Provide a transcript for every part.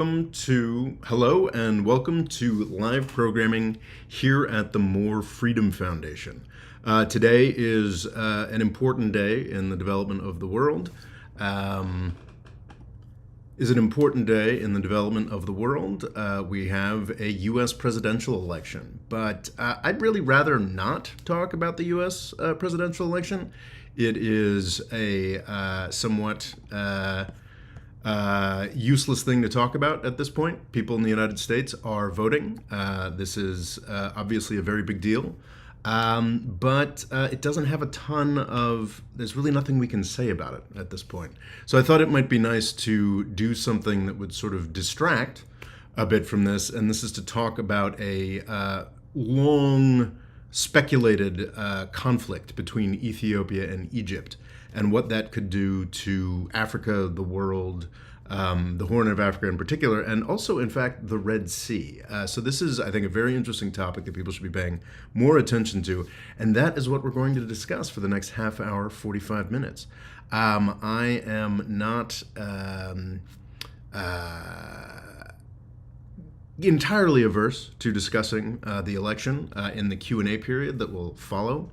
Hello and welcome to live programming here at the More Freedom Foundation. Today is an important day in the development of the world. We have a U.S. presidential election, but I'd really rather not talk about the U.S. Presidential election. It is a somewhat useless thing to talk about at this point. People in the United States are voting. This is obviously a very big deal, but it doesn't have a ton of, there's really nothing we can say about it at this point. So I thought it might be nice to do something that would sort of distract a bit from this, and this is to talk about a long speculated conflict between Ethiopia and Egypt, and what that could do to Africa, the world, the Horn of Africa in particular, and also, in fact, the Red Sea. So this is, I think, a very interesting topic that people should be paying more attention to, and that is what we're going to discuss for the next half hour, 45 minutes. I am not entirely averse to discussing the election in the Q&A period that will follow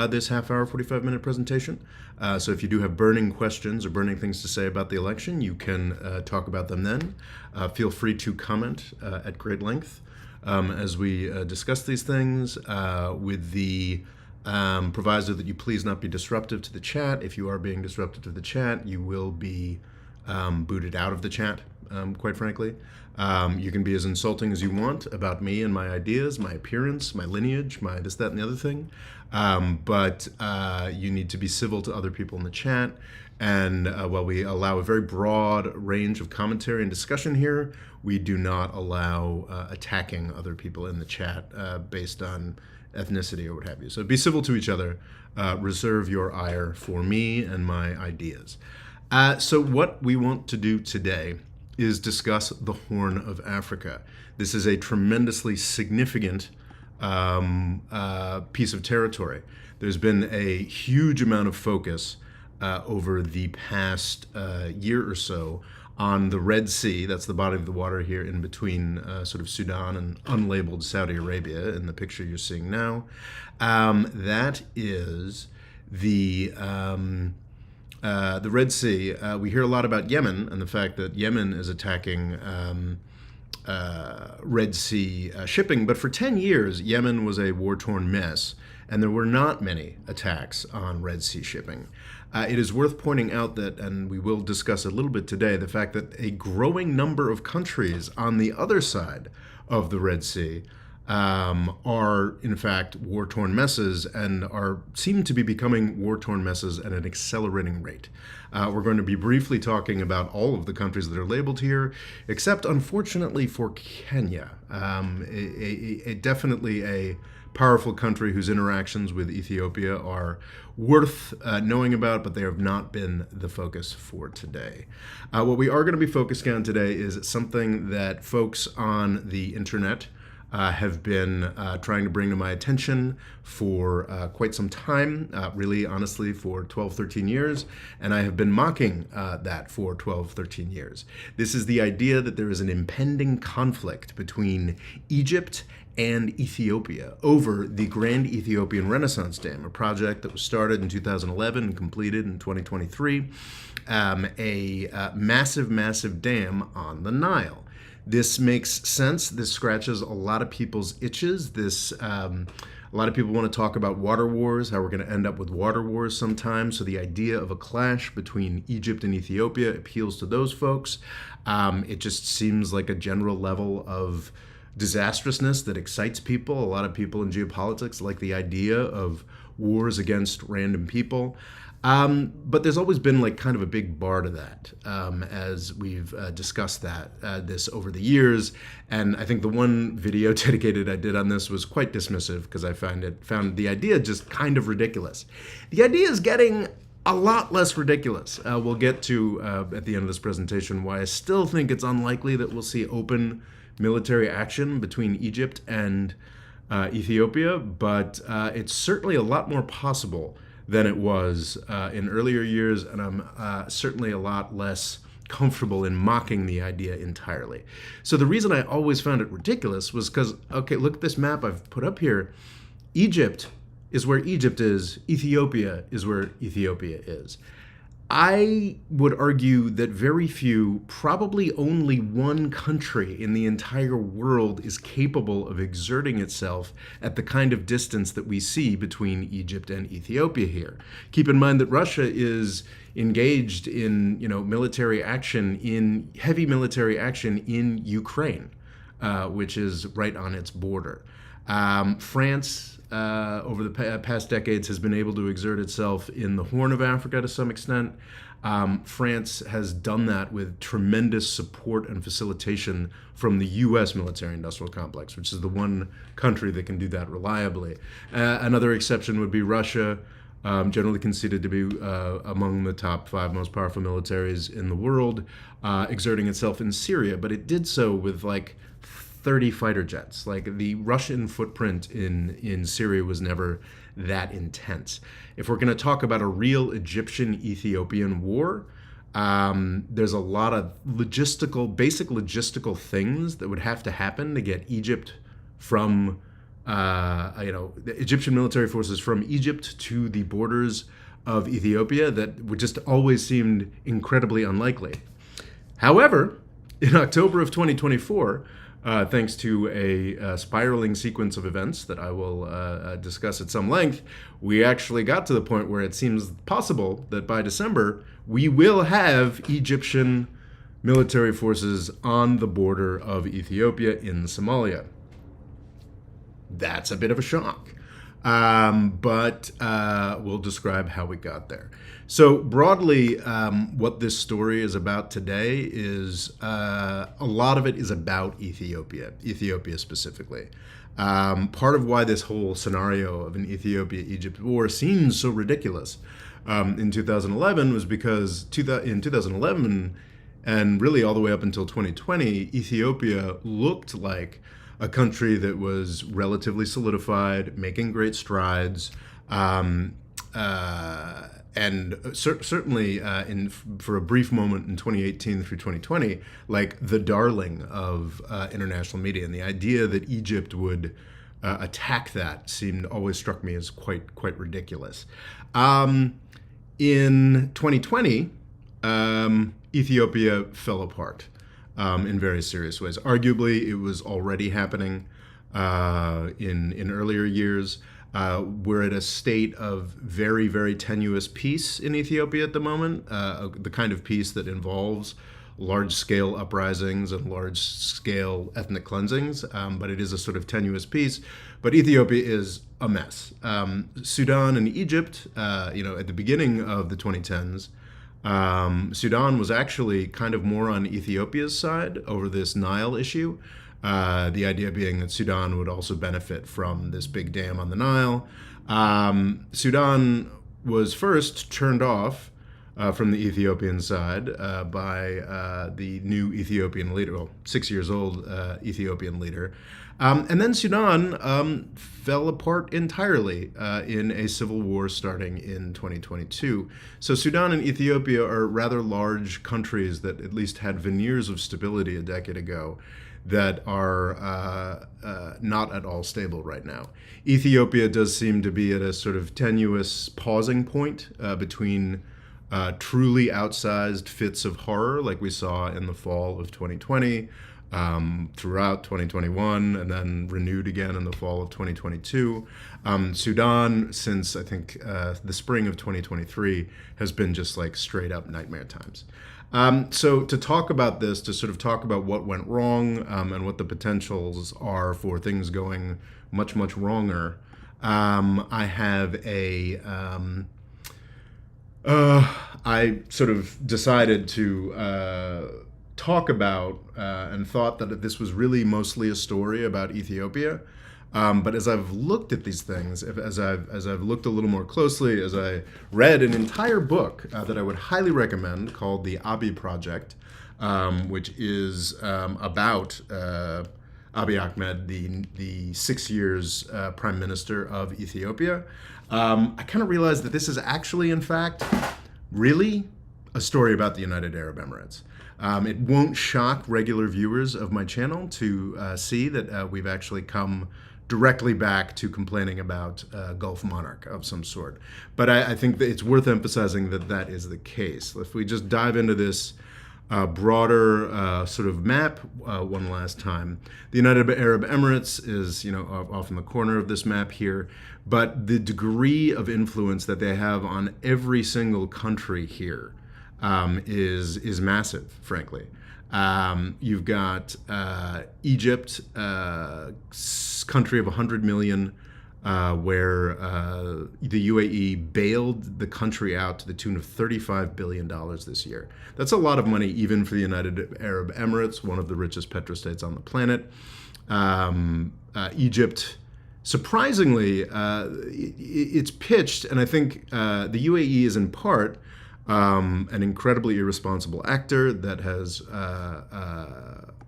this half-hour, 45-minute presentation. So if you do have burning questions or burning things to say about the election, you can talk about them then. Feel free to comment at great length as we discuss these things with the proviso that you please not be disruptive to the chat. If you are being disruptive to the chat, you will be booted out of the chat, quite frankly. You can be as insulting as you want about me and my ideas, my appearance, my lineage, my this, that, and the other thing. But you need to be civil to other people in the chat. And while we allow a very broad range of commentary and discussion here, we do not allow attacking other people in the chat based on ethnicity or what have you. So be civil to each other. Reserve your ire for me and my ideas. So what we want to do today is discuss the Horn of Africa. This is a tremendously significant piece of territory. There's been a huge amount of focus over the past year or so on the Red Sea. That's the body of the water here in between sort of Sudan and unlabeled Saudi Arabia in the picture you're seeing now. That is the Red Sea. We hear a lot about Yemen and the fact that Yemen is attacking Red Sea shipping, but for 10 years, Yemen was a war-torn mess, and there were not many attacks on Red Sea shipping. It is worth pointing out that, and we will discuss a little bit today, the fact that a growing number of countries on the other side of the Red Sea are in fact war-torn messes and seem to be becoming war-torn messes at an accelerating rate. We're going to be briefly talking about all of the countries that are labeled here, except unfortunately for Kenya, definitely a powerful country whose interactions with Ethiopia are worth knowing about, but they have not been the focus for today. What we are going to be focusing on today is something that folks on the internet have been trying to bring to my attention for quite some time, really, honestly, for 12, 13 years, and I have been mocking that for 12, 13 years. This is the idea that there is an impending conflict between Egypt and Ethiopia over the Grand Ethiopian Renaissance Dam, a project that was started in 2011 and completed in 2023, a massive, massive dam on the Nile. This makes sense. This scratches a lot of people's itches. A lot of people want to talk about water wars, how we're going to end up with water wars sometime. So the idea of a clash between Egypt and Ethiopia appeals to those folks. It just seems like a general level of disastrousness that excites people. A lot of people in geopolitics like the idea of wars against random people. But there's always been like kind of a big bar to that, as we've discussed this over the years. And I think the one video dedicated I did on this was quite dismissive because I found the idea just kind of ridiculous. The idea is getting a lot less ridiculous. We'll get to, at the end of this presentation, why I still think it's unlikely that we'll see open military action between Egypt and Ethiopia, but it's certainly a lot more possible than it was in earlier years, and I'm certainly a lot less comfortable in mocking the idea entirely. So the reason I always found it ridiculous was because, okay, look at this map I've put up here. Egypt is where Egypt is. Ethiopia is where Ethiopia is. I would argue that very few, probably only one country in the entire world is capable of exerting itself at the kind of distance that we see between Egypt and Ethiopia here. Keep in mind that Russia is engaged in, military action, in heavy military action in Ukraine, which is right on its border. France, over the past decades, has been able to exert itself in the Horn of Africa to some extent. France has done that with tremendous support and facilitation from the U.S. military-industrial complex, which is the one country that can do that reliably. Another exception would be Russia, generally conceded to be among the top 5 most powerful militaries in the world, exerting itself in Syria, but it did so with 30 fighter jets. The Russian footprint in Syria was never that intense. If we're going to talk about a real Egyptian-Ethiopian war, there's a lot of basic logistical things that would have to happen to get Egypt from, the Egyptian military forces from Egypt to the borders of Ethiopia that would just always seemed incredibly unlikely. However, in October of 2024, thanks to a spiraling sequence of events that I will discuss at some length, we actually got to the point where it seems possible that by December, we will have Egyptian military forces on the border of Ethiopia in Somalia. That's a bit of a shock. But we'll describe how we got there. So broadly, what this story is about today is a lot of it is about Ethiopia specifically. Part of why this whole scenario of an Ethiopia-Egypt war seems so ridiculous in 2011 was because in 2011 and really all the way up until 2020, Ethiopia looked like a country that was relatively solidified, making great strides, and certainly for a brief moment in 2018 through 2020, the darling of international media. And the idea that Egypt would attack that always struck me as quite ridiculous. In 2020, Ethiopia fell apart. In very serious ways. Arguably, it was already happening in earlier years. We're at a state of very, very tenuous peace in Ethiopia at the moment, the kind of peace that involves large-scale uprisings and large-scale ethnic cleansings, but it is a sort of tenuous peace. But Ethiopia is a mess. Sudan and Egypt, at the beginning of the 2010s, Sudan was actually kind of more on Ethiopia's side over this Nile issue. The idea being that Sudan would also benefit from this big dam on the Nile. Sudan was first turned off from the Ethiopian side by the new Ethiopian leader, 6 years old Ethiopian leader. And then Sudan fell apart entirely in a civil war starting in 2022. So Sudan and Ethiopia are rather large countries that at least had veneers of stability a decade ago that are not at all stable right now. Ethiopia does seem to be at a sort of tenuous pausing point between truly outsized fits of horror like we saw in the fall of 2020, throughout 2021, and then renewed again in the fall of 2022. Sudan, since I think the spring of 2023, has been just straight up nightmare times. So to talk about this, to sort of talk about what went wrong and what the potentials are for things going much, much wronger, I have I sort of decided to talk about and thought that this was really mostly a story about Ethiopia. But as I've looked at these things, as I've looked a little more closely, as I read an entire book that I would highly recommend called The Abiy Project, which is about Abiy Ahmed, the 6 years prime minister of Ethiopia, I kind of realized that this is actually, in fact, really a story about the United Arab Emirates. It won't shock regular viewers of my channel to see that we've actually come directly back to complaining about Gulf monarch of some sort. But I think that it's worth emphasizing that that is the case. If we just dive into this broader sort of map one last time, the United Arab Emirates is, off in the corner of this map here, but the degree of influence that they have on every single country here is massive, frankly. You've got Egypt, country of 100 million, where the UAE bailed the country out to the tune of $35 billion this year. That's a lot of money, even for the United Arab Emirates, one of the richest petrostates on the planet. Egypt, surprisingly, it's pitched, and I think the UAE is in part an incredibly irresponsible actor that has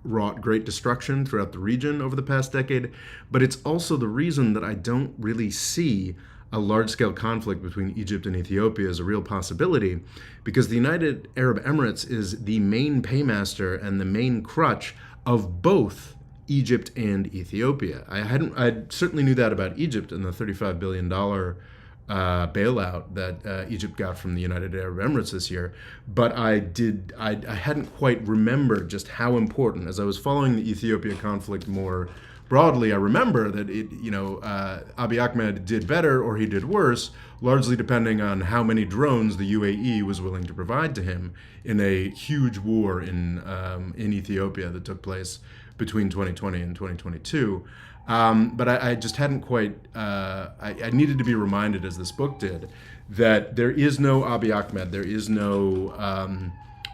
wrought great destruction throughout the region over the past decade, but it's also the reason that I don't really see a large-scale conflict between Egypt and Ethiopia as a real possibility, because the United Arab Emirates is the main paymaster and the main crutch of both Egypt and Ethiopia. I certainly knew that about Egypt and the $35 billion bailout that Egypt got from the United Arab Emirates this year, but I hadn't quite remembered just how important. As I was following the Ethiopia conflict more broadly, I remember that Abiy Ahmed did better or he did worse, largely depending on how many drones the UAE was willing to provide to him in a huge war in Ethiopia that took place between 2020 and 2022. But I just hadn't quite, I needed to be reminded, as this book did, that there is no Abiy Ahmed, there is no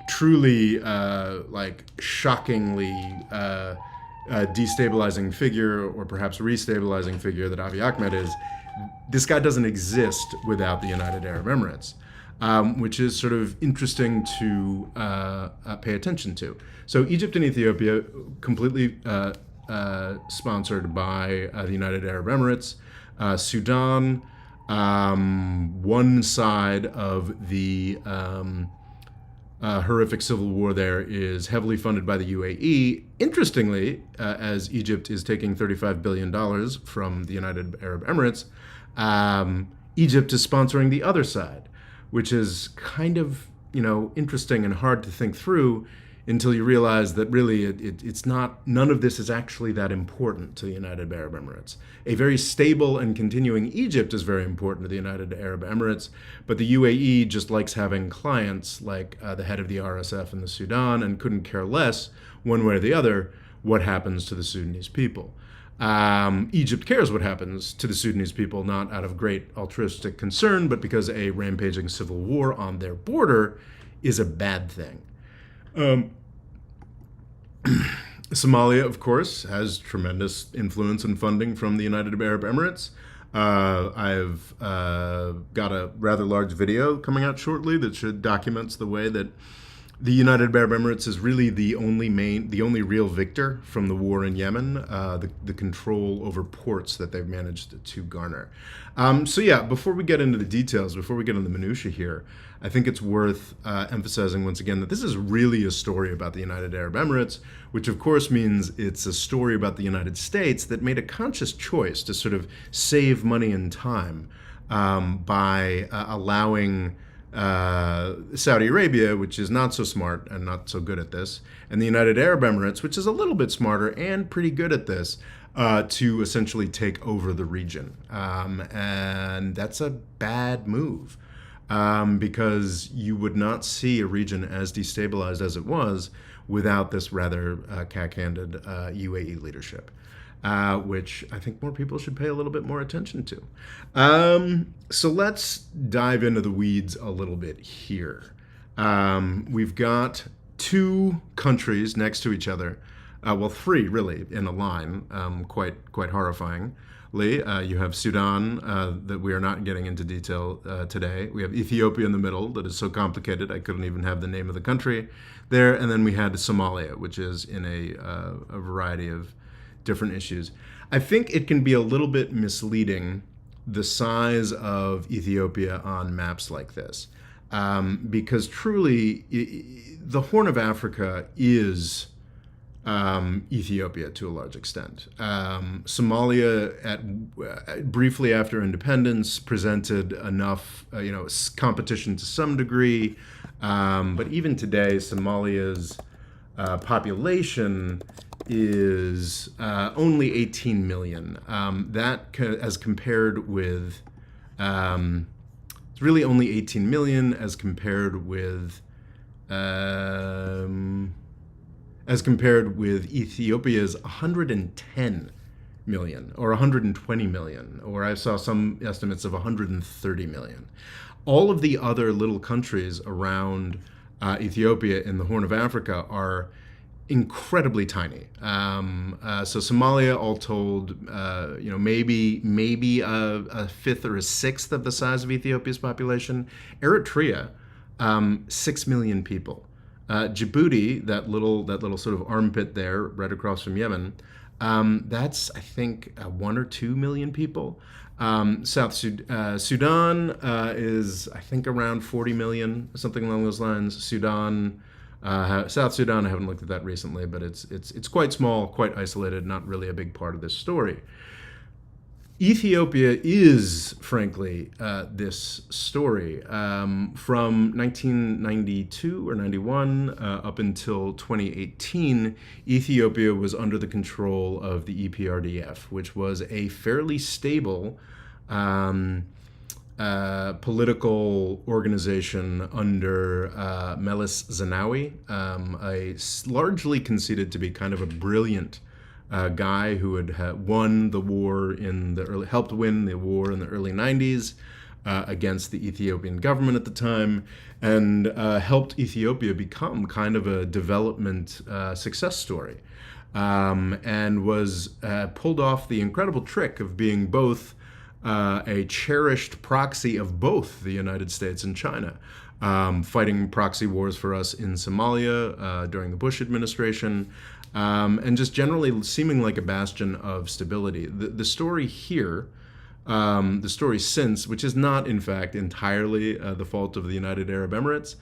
truly shockingly destabilizing figure, or perhaps restabilizing figure that Abiy Ahmed is. This guy doesn't exist without the United Arab Emirates, which is sort of interesting to pay attention to. So Egypt and Ethiopia, completely sponsored by the United Arab Emirates. Sudan, one side of the horrific civil war there is heavily funded by the UAE. Interestingly, as Egypt is taking $35 billion from the United Arab Emirates, Egypt is sponsoring the other side, which is kind of, interesting and hard to think through until you realize that really it's not, none of this is actually that important to the United Arab Emirates. A very stable and continuing Egypt is very important to the United Arab Emirates, but the UAE just likes having clients like the head of the RSF in the Sudan, and couldn't care less, one way or the other, what happens to the Sudanese people. Egypt cares what happens to the Sudanese people, not out of great altruistic concern, but because a rampaging civil war on their border is a bad thing. Somalia, of course, has tremendous influence and funding from the United Arab Emirates. I've got a rather large video coming out shortly that documents the way that the United Arab Emirates is really the only real victor from the war in Yemen, the control over ports that they've managed to garner. So yeah, before we get into the details, before we get into the minutiae here, I think it's worth emphasizing once again that this is really a story about the United Arab Emirates, which of course means it's a story about the United States that made a conscious choice to sort of save money and time by allowing Saudi Arabia, which is not so smart and not so good at this, and the United Arab Emirates, which is a little bit smarter and pretty good at this, to essentially take over the region. And that's a bad move, because you would not see a region as destabilized as it was without this rather cack-handed UAE leadership. Which I think more people should pay a little bit more attention to. So let's dive into the weeds a little bit here. We've got two countries next to each other, well, three really in a line, quite horrifyingly. You have Sudan, that we are not getting into detail today. We have Ethiopia in the middle, that is so complicated I couldn't even have the name of the country there. And then we had Somalia, which is in a variety of different issues. I think it can be a little bit misleading, the size of Ethiopia on maps like this. because truly the Horn of Africa is Ethiopia to a large extent. Somalia, briefly after independence, presented enough, competition to some degree, but even today, Somalia's population is only 18 million. As compared with, it's really only 18 million as compared with Ethiopia's 110 million or 120 million, or I saw some estimates of 130 million. All of the other little countries around Ethiopia in the Horn of Africa are incredibly tiny. So Somalia, all told, maybe a fifth or a sixth of the size of Ethiopia's population. Eritrea, 6 million people. Djibouti, that little sort of armpit there, right across from Yemen, that's I think 1 or 2 million people. Sudan is I think around 40 million, something along those lines. South Sudan, I haven't looked at that recently, but it's quite small, quite isolated, not really a big part of this story. Ethiopia is, frankly, this story. From 1992 or 91 up until 2018, Ethiopia was under the control of the EPRDF, which was a fairly stable political organization under Meles Zenawi, largely conceded to be kind of a brilliant guy who had won the war helped win the war in the early 90s against the Ethiopian government at the time, and helped Ethiopia become kind of a development success story, and was pulled off the incredible trick of being both a cherished proxy of both the United States and China, fighting proxy wars for us in Somalia during the Bush administration, and just generally seeming like a bastion of stability. The story here, the story since, which is not in fact entirely the fault of the United Arab Emirates,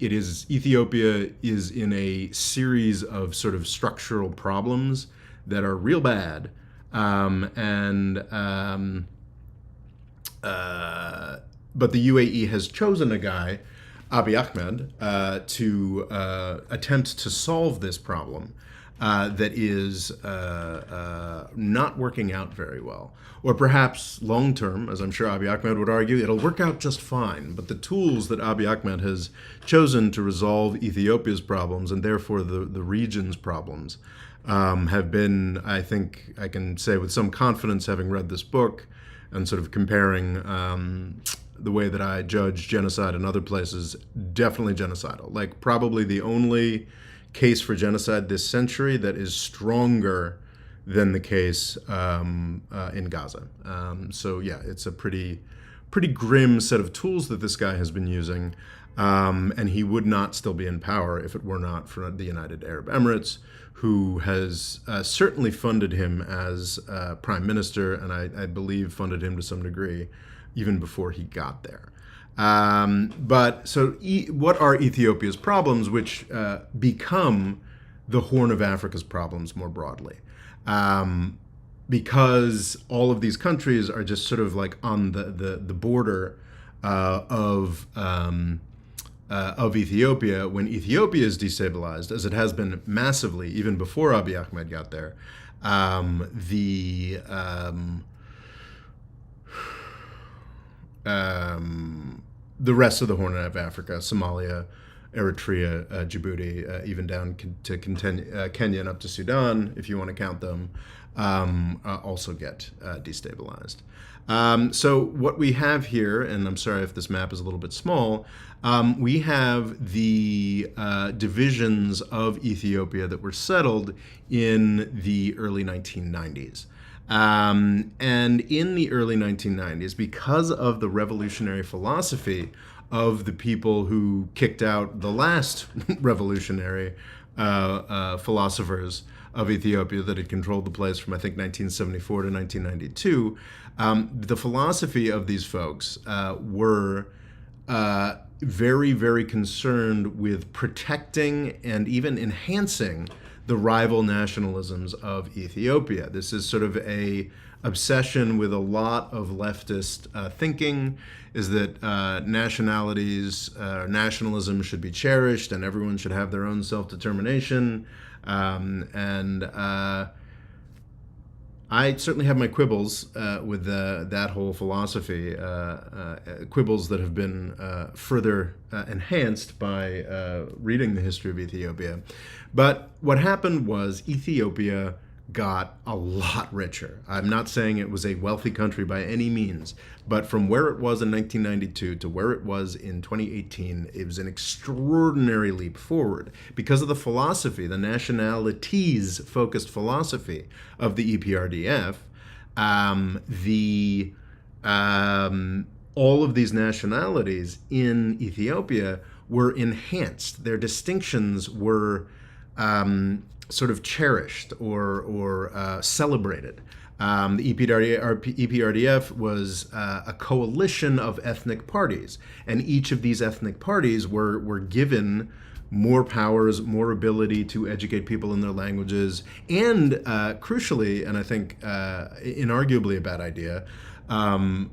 Ethiopia is in a series of sort of structural problems that are real bad. But the UAE has chosen a guy, Abiy Ahmed, to attempt to solve this problem that is not working out very well. Or perhaps long-term, as I'm sure Abiy Ahmed would argue, it'll work out just fine. But the tools that Abiy Ahmed has chosen to resolve Ethiopia's problems, and therefore the region's problems, have been, I think I can say with some confidence, having read this book and sort of comparing the way that I judge genocide in other places, definitely genocidal. Like probably the only case for genocide this century that is stronger than the case in Gaza. So yeah, it's a pretty grim set of tools that this guy has been using, and he would not still be in power if it were not for the United Arab Emirates, who has certainly funded him as prime minister, and I believe funded him to some degree even before he got there. What are Ethiopia's problems, which become the Horn of Africa's problems more broadly? Because all of these countries are just sort of like on the border of Ethiopia. When Ethiopia is destabilized, as it has been massively even before Abiy Ahmed got there, the rest of the Horn of Africa, Somalia, Eritrea, Djibouti, even down to Kenya and up to Sudan, if you want to count them, also get destabilized. So what we have here, and I'm sorry if this map is a little bit small, we have the divisions of Ethiopia that were settled in the early 1990s. And in the early 1990s, because of the revolutionary philosophy of the people who kicked out the last revolutionary philosophers of Ethiopia that had controlled the place from, I think, 1974 to 1992, the philosophy of these folks were very, very concerned with protecting and even enhancing the rival nationalisms of Ethiopia. This is sort of a obsession with a lot of leftist thinking, is that nationalism should be cherished and everyone should have their own self-determination. I certainly have my quibbles with that whole philosophy, quibbles that have been further enhanced by reading the history of Ethiopia. But what happened was Ethiopia got a lot richer. I'm not saying it was a wealthy country by any means, but from where it was in 1992 to where it was in 2018, it was an extraordinary leap forward because of the philosophy, the nationalities-focused philosophy of the EPRDF. All of these nationalities in Ethiopia were enhanced. Their distinctions were sort of cherished or celebrated. The EPRDF was a coalition of ethnic parties, and each of these ethnic parties were given more powers, more ability to educate people in their languages, and crucially, and I think inarguably a bad idea,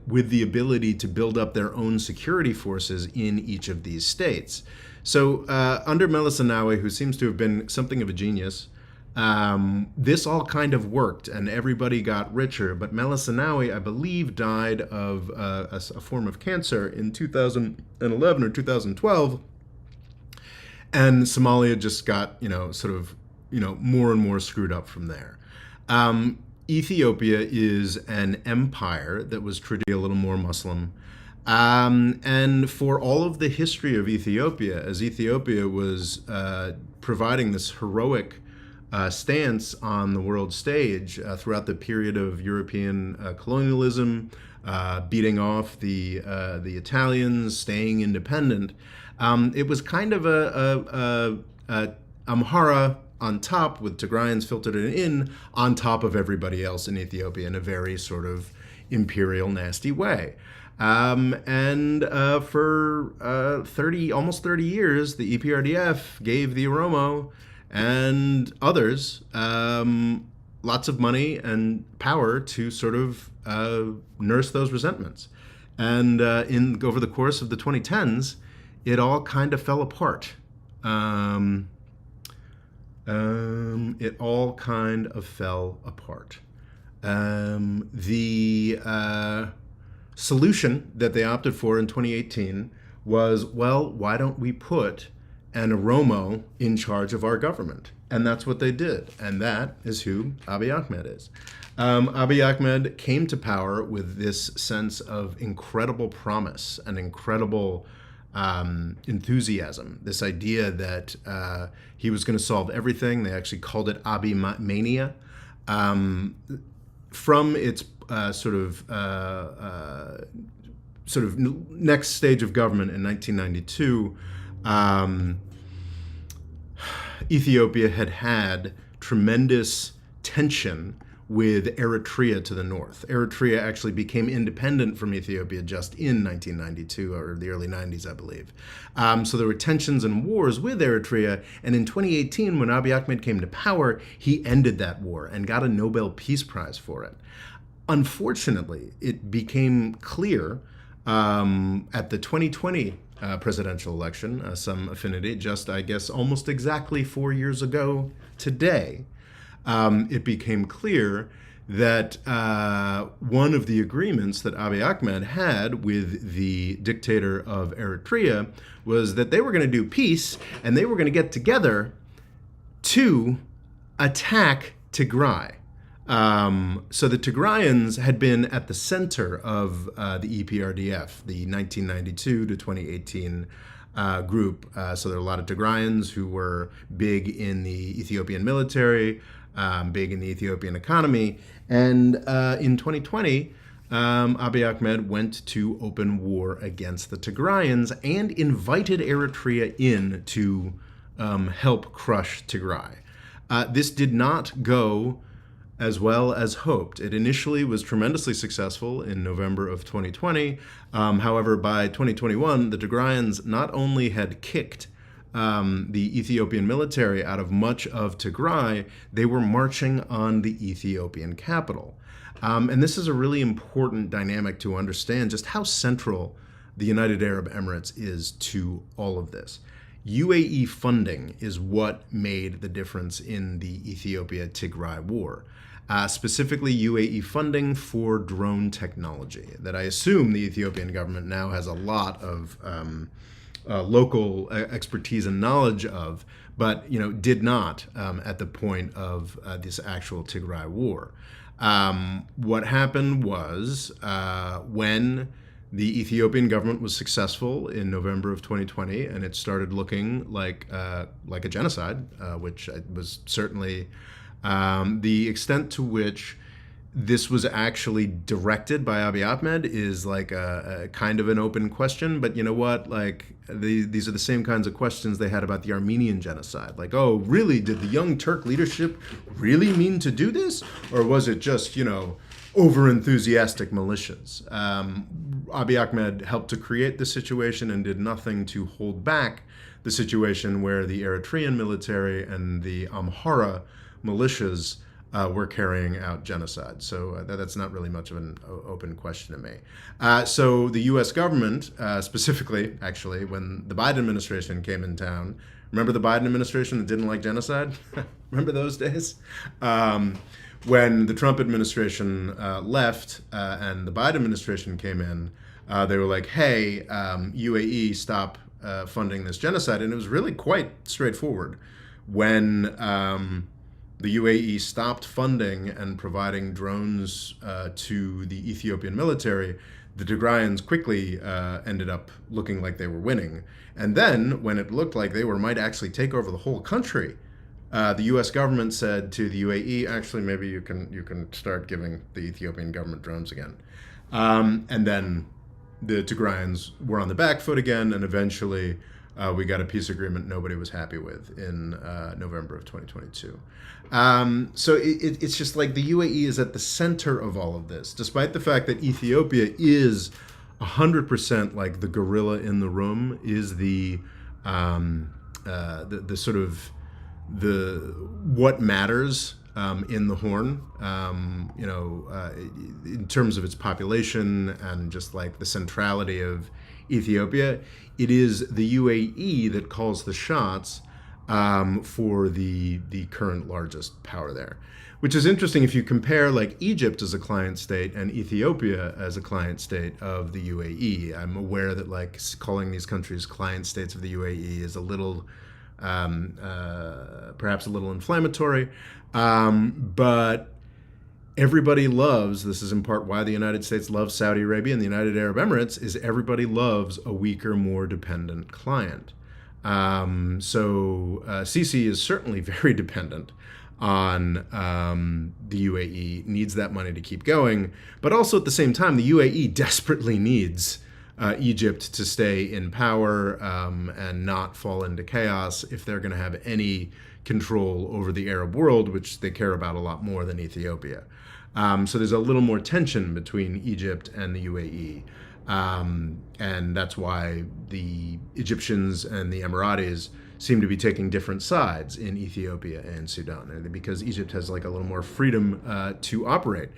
with the ability to build up their own security forces in each of these states. So under Meles Zenawi, who seems to have been something of a genius, this all kind of worked and everybody got richer. But Meles Zenawi, I believe, died of a form of cancer in 2011 or 2012. And Somalia just got, more and more screwed up from there. Ethiopia is an empire that was truly a little more Muslim. And for all of the history of Ethiopia, as Ethiopia was providing this heroic stance on the world stage throughout the period of European colonialism, beating off the Italians, staying independent, it was kind of a Amhara on top, with Tigrayans filtered in on top of everybody else in Ethiopia in a very sort of imperial, nasty way. For almost 30 years, the EPRDF gave the Oromo and others lots of money and power to sort of nurse those resentments. And over the course of the 2010s, it all kind of fell apart. It all kind of fell apart. The solution that they opted for in 2018 was, well, why don't we put an Oromo in charge of our government? And that's what they did. And that is who Abiy Ahmed is. Abiy Ahmed came to power with this sense of incredible promise and incredible enthusiasm, this idea that he was going to solve everything. They actually called it Abiy Mania. From its sort of next stage of government in 1992, Ethiopia had tremendous tension with Eritrea to the north. Eritrea actually became independent from Ethiopia just in 1992 or the early 90s, I believe. So there were tensions and wars with Eritrea. And in 2018, when Abiy Ahmed came to power, he ended that war and got a Nobel Peace Prize for it. Unfortunately, it became clear at the 2020 presidential election, some affinity, just, I guess, almost exactly 4 years ago today, it became clear that one of the agreements that Abiy Ahmed had with the dictator of Eritrea was that they were going to do peace and they were going to get together to attack Tigray. So the Tigrayans had been at the center of the EPRDF, the 1992 to 2018 group. So there are a lot of Tigrayans who were big in the Ethiopian military, big in the Ethiopian economy. And in 2020, Abiy Ahmed went to open war against the Tigrayans and invited Eritrea in to help crush Tigray. This did not go as well as hoped. It initially was tremendously successful in November of 2020. However, by 2021, the Tigrayans not only had kicked the Ethiopian military out of much of Tigray, they were marching on the Ethiopian capital. And this is a really important dynamic to understand just how central the United Arab Emirates is to all of this. UAE funding is what made the difference in the Ethiopia-Tigray War. Specifically UAE funding for drone technology that I assume the Ethiopian government now has a lot of local expertise and knowledge of, but did not at the point of this actual Tigray War. What happened was when the Ethiopian government was successful in November of 2020, and it started looking like a genocide, which was certainly the extent to which this was actually directed by Abiy Ahmed is like a kind of an open question. But you know what? Like these are the same kinds of questions they had about the Armenian genocide. Like, oh, really? Did the Young Turk leadership really mean to do this? Or was it just, over-enthusiastic militias? Abiy Ahmed helped to create the situation and did nothing to hold back the situation where the Eritrean military and the Amhara militias were carrying out genocide. So that's not really much of an open question to me. So the U.S. government, specifically, actually, when the Biden administration came in town, remember the Biden administration that didn't like genocide? Remember those days? When the Trump administration left and the Biden administration came in, they were like, hey, UAE, stop funding this genocide. And it was really quite straightforward. When the UAE stopped funding and providing drones to the Ethiopian military, the Tigrayans quickly ended up looking like they were winning. And then, when it looked like they might actually take over the whole country, the U.S. government said to the UAE, actually, maybe you can start giving the Ethiopian government drones again. And then the Tigrayans were on the back foot again, and eventually we got a peace agreement nobody was happy with in November of 2022. So it's just like the UAE is at the center of all of this, despite the fact that Ethiopia is 100% like the gorilla in the room, is the sort of what matters in the Horn, in terms of its population and just like the centrality of Ethiopia. It is the UAE that calls the shots for the current largest power there, which is interesting if you compare like Egypt as a client state and Ethiopia as a client state of the UAE. I'm aware that like calling these countries client states of the UAE is a little perhaps a little inflammatory, but everybody loves, this is in part why the United States loves Saudi Arabia and the United Arab Emirates, is everybody loves a weaker, more dependent client. So Sisi is certainly very dependent on the UAE, needs that money to keep going, but also at the same time, the UAE desperately needs Egypt to stay in power and not fall into chaos if they're going to have any control over the Arab world, which they care about a lot more than Ethiopia. So there's a little more tension between Egypt and the UAE. And that's why the Egyptians and the Emiratis seem to be taking different sides in Ethiopia and Sudan, because Egypt has like a little more freedom to operate.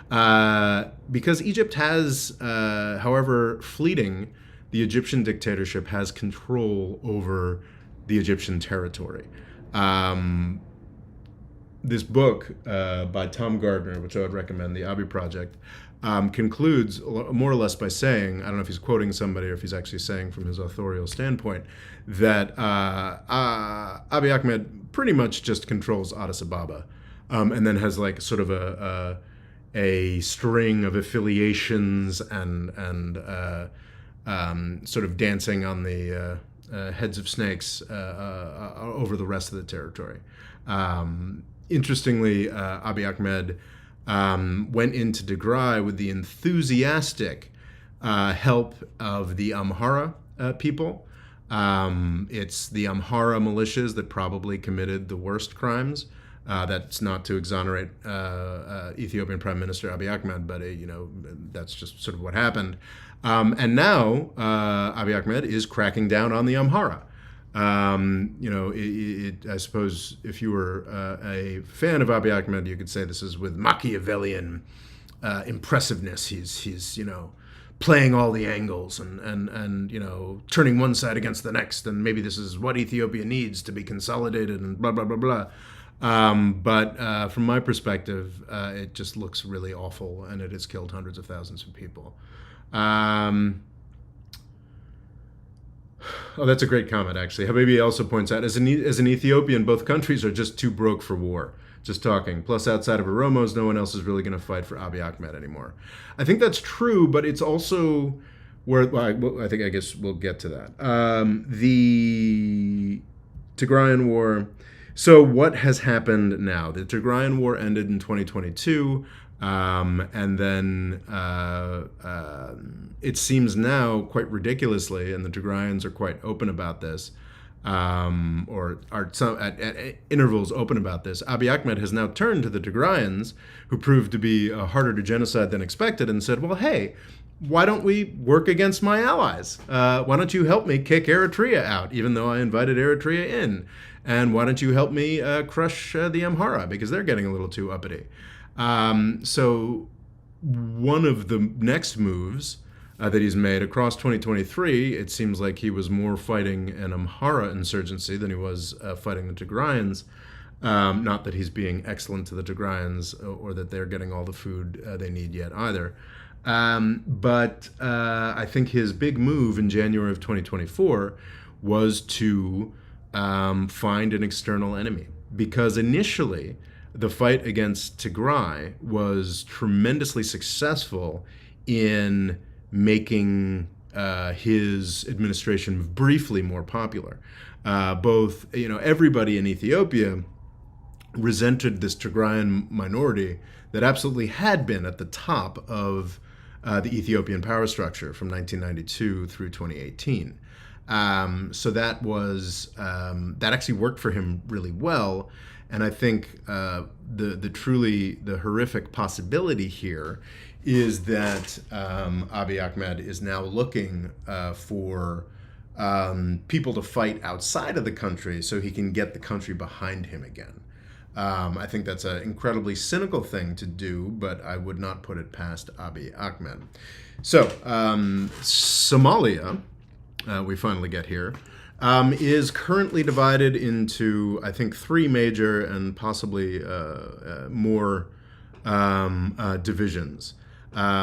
Because Egypt has, however fleeting, the Egyptian dictatorship has control over the Egyptian territory. This book by Tom Gardner, which I would recommend, The Abiy Project, concludes more or less by saying, I don't know if he's quoting somebody or if he's actually saying from his authorial standpoint, that Abiy Ahmed pretty much just controls Addis Ababa, and then has like sort of a string of affiliations and sort of dancing on the heads of snakes over the rest of the territory. Interestingly, Abiy Ahmed went into Tigray with the enthusiastic help of the Amhara people. It's the Amhara militias that probably committed the worst crimes That's not to exonerate Ethiopian Prime Minister Abiy Ahmed, but that's just sort of what happened. And now Abiy Ahmed is cracking down on the Amhara. I suppose if you were a fan of Abiy Ahmed, you could say this is with Machiavellian impressiveness. He's playing all the angles and turning one side against the next, and maybe this is what Ethiopia needs to be consolidated and blah blah blah blah. But from my perspective, it just looks really awful, and it has killed hundreds of thousands of people. Oh, that's a great comment, actually. Habibi also points out, as an Ethiopian, both countries are just too broke for war. Just talking. Plus, outside of Oromos, no one else is really going to fight for Abiy Ahmed anymore. I think that's true, but it's also where, I guess we'll get to that. The Tigrayan War. So what has happened now? The Tigrayan War ended in 2022. And then it seems now, quite ridiculously, and the Tigrayans are quite open about this, or are at intervals open about this. Abiy Ahmed has now turned to the Tigrayans, who proved to be harder to genocide than expected, and said, well, hey, why don't we work against my allies? Why don't you help me kick Eritrea out, even though I invited Eritrea in? And why don't you help me crush the Amhara, because they're getting a little too uppity. So one of the next moves that he's made across 2023, it seems like he was more fighting an Amhara insurgency than he was fighting the Tigrayans. Not that he's being excellent to the Tigrayans or that they're getting all the food they need yet either. But I think his big move in January of 2024 was to find an external enemy. Because initially, the fight against Tigray was tremendously successful in making his administration briefly more popular. Everybody in Ethiopia resented this Tigrayan minority that absolutely had been at the top of the Ethiopian power structure from 1992 through 2018. So that was that actually worked for him really well. And I think the horrific possibility here is that Abiy Ahmed is now looking for people to fight outside of the country so he can get the country behind him again. I think that's an incredibly cynical thing to do, but I would not put it past Abiy Ahmed. So Somalia, we finally get here, is currently divided into, I think, three major and possibly more divisions.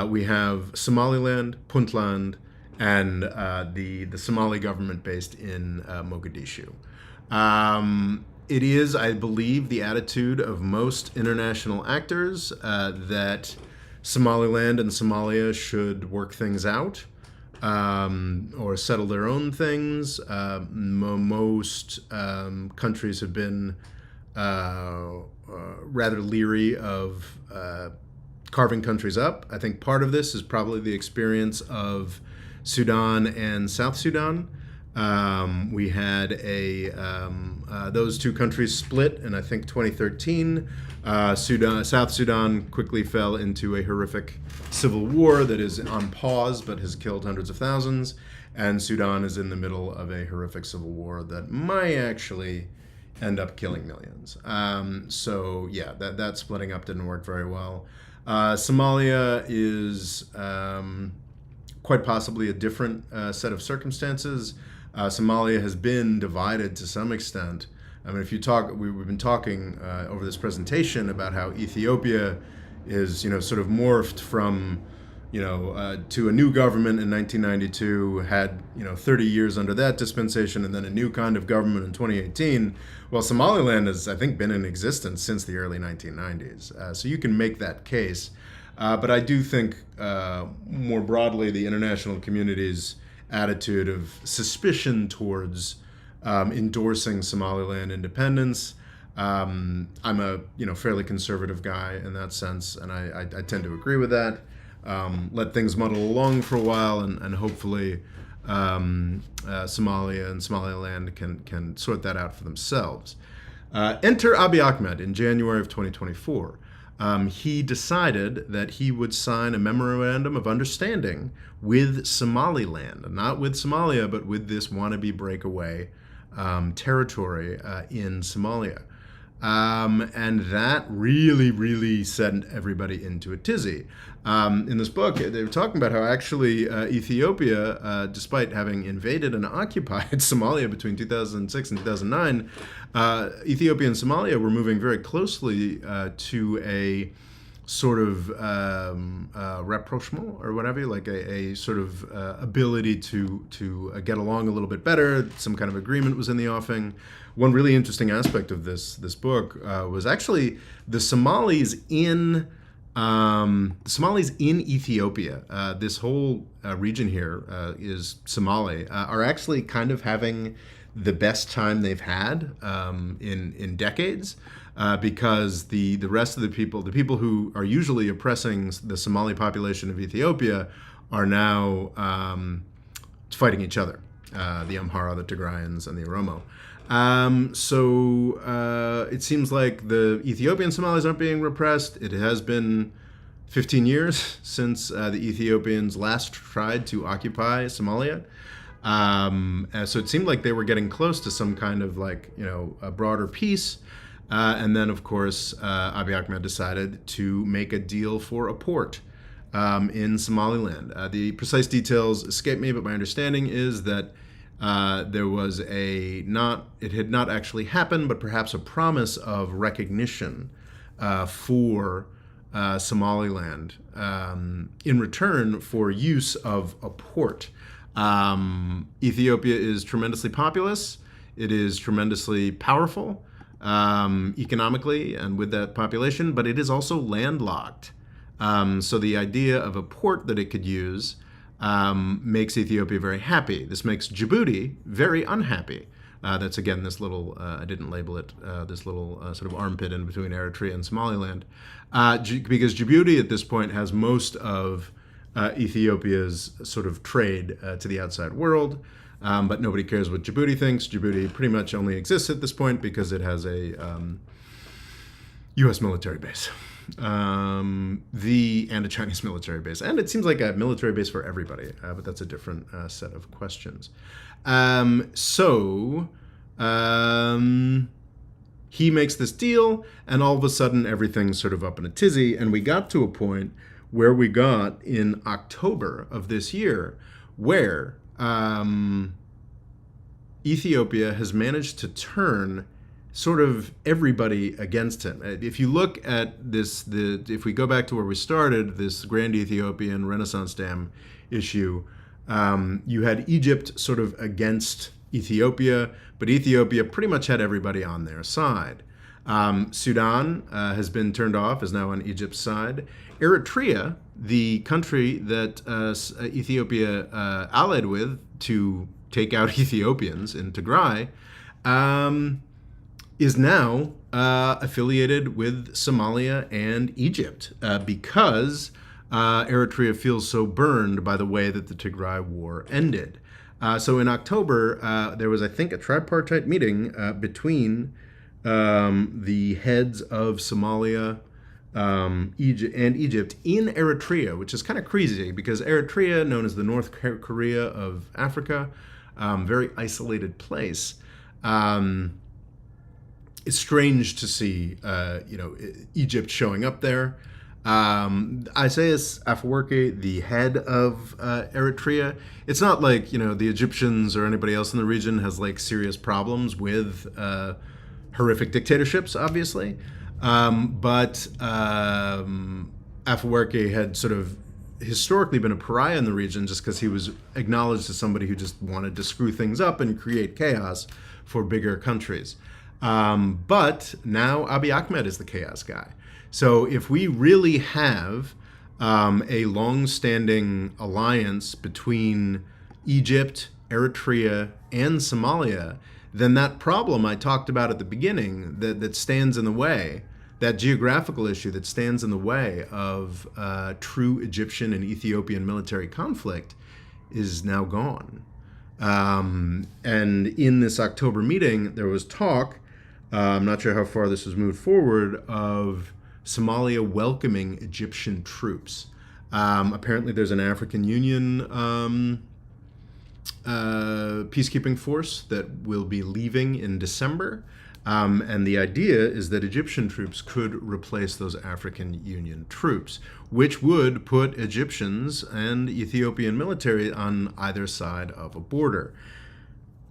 We have Somaliland, Puntland, and the Somali government based in Mogadishu. It is, I believe, the attitude of most international actors that Somaliland and Somalia should work things out. Or settle their own things. Most countries have been rather leery of carving countries up. I think part of this is probably the experience of Sudan and South Sudan. We had those two countries split in, I think, 2013. South Sudan quickly fell into a horrific civil war that is on pause but has killed hundreds of thousands. And Sudan is in the middle of a horrific civil war that might actually end up killing millions. So yeah, that splitting up didn't work very well. Somalia is quite possibly a different set of circumstances. Somalia has been divided to some extent. I mean, if you talk, we've been talking over this presentation about how Ethiopia is, sort of morphed from, to a new government in 1992, had, 30 years under that dispensation, and then a new kind of government in 2018. Well, Somaliland has, I think, been in existence since the early 1990s. So you can make that case. But I do think, more broadly, the international community's attitude of suspicion towards endorsing Somaliland independence. I'm a fairly conservative guy in that sense, and I tend to agree with that. Let things muddle along for a while, and hopefully Somalia and Somaliland can sort that out for themselves. Enter Abiy Ahmed in January of 2024. He decided that he would sign a memorandum of understanding with Somaliland, not with Somalia, but with this wannabe breakaway territory in Somalia. And that really, really sent everybody into a tizzy. In this book, they were talking about how actually Ethiopia, despite having invaded and occupied Somalia between 2006 and 2009, Ethiopia and Somalia were moving very closely to a sort of rapprochement or whatever, like a sort of ability to get along a little bit better. Some kind of agreement was in the offing. One really interesting aspect of this book was actually the Somalis in Ethiopia. This whole region here is Somali, are actually kind of having the best time they've had in decades. Because the rest of the people who are usually oppressing the Somali population of Ethiopia are now fighting each other, the Amhara, the Tigrayans, and the Oromo. So it seems like the Ethiopian Somalis aren't being repressed. It has been 15 years since the Ethiopians last tried to occupy Somalia. So it seemed like they were getting close to some kind of a broader peace. And then, of course, Abiy Ahmed decided to make a deal for a port in Somaliland. The precise details escape me, but my understanding is that there was it had not actually happened, but perhaps a promise of recognition for Somaliland in return for use of a port. Ethiopia is tremendously populous. It is tremendously powerful. Economically and with that population, but it is also landlocked. So the idea of a port that it could use makes Ethiopia very happy. This makes Djibouti very unhappy. That's again this little, I didn't label it, this little sort of armpit in between Eritrea and Somaliland. Because Djibouti at this point has most of Ethiopia's sort of trade to the outside world. But nobody cares what Djibouti thinks. Djibouti pretty much only exists at this point because it has a U.S. military base, and a Chinese military base, and it seems like a military base for everybody. But that's a different set of questions. So he makes this deal, and all of a sudden everything's sort of up in a tizzy, and we got to a point where we got in October of this year, where Ethiopia has managed to turn sort of everybody against him. If you look at this, if we go back to where we started, this Grand Ethiopian Renaissance Dam issue, you had Egypt sort of against Ethiopia, but Ethiopia pretty much had everybody on their side. Sudan has been turned off, is now on Egypt's side. Eritrea, the country that Ethiopia allied with to take out Ethiopians in Tigray, is now affiliated with Somalia and Egypt because Eritrea feels so burned by the way that the Tigray War ended. So in October, there was, I think, a tripartite meeting between the heads of Somalia, Egypt in Eritrea, which is kind of crazy because Eritrea, known as the North Korea of Africa, very isolated place. It's strange to see, Egypt showing up there. Isaias Afwerki, the head of Eritrea, it's not like, the Egyptians or anybody else in the region has serious problems with horrific dictatorships, obviously. But Afwerki had sort of historically been a pariah in the region just because he was acknowledged as somebody who just wanted to screw things up and create chaos for bigger countries. But now Abiy Ahmed is the chaos guy. So if we really have a long-standing alliance between Egypt, Eritrea, and Somalia, then that problem I talked about at the beginning that stands in the way, that geographical issue that stands in the way of true Egyptian and Ethiopian military conflict is now gone. And in this October meeting, there was talk I'm not sure how far this has moved forward, of Somalia welcoming Egyptian troops. Apparently, there's an African Union peacekeeping force that will be leaving in December. And the idea is that Egyptian troops could replace those African Union troops, which would put Egyptians and Ethiopian military on either side of a border.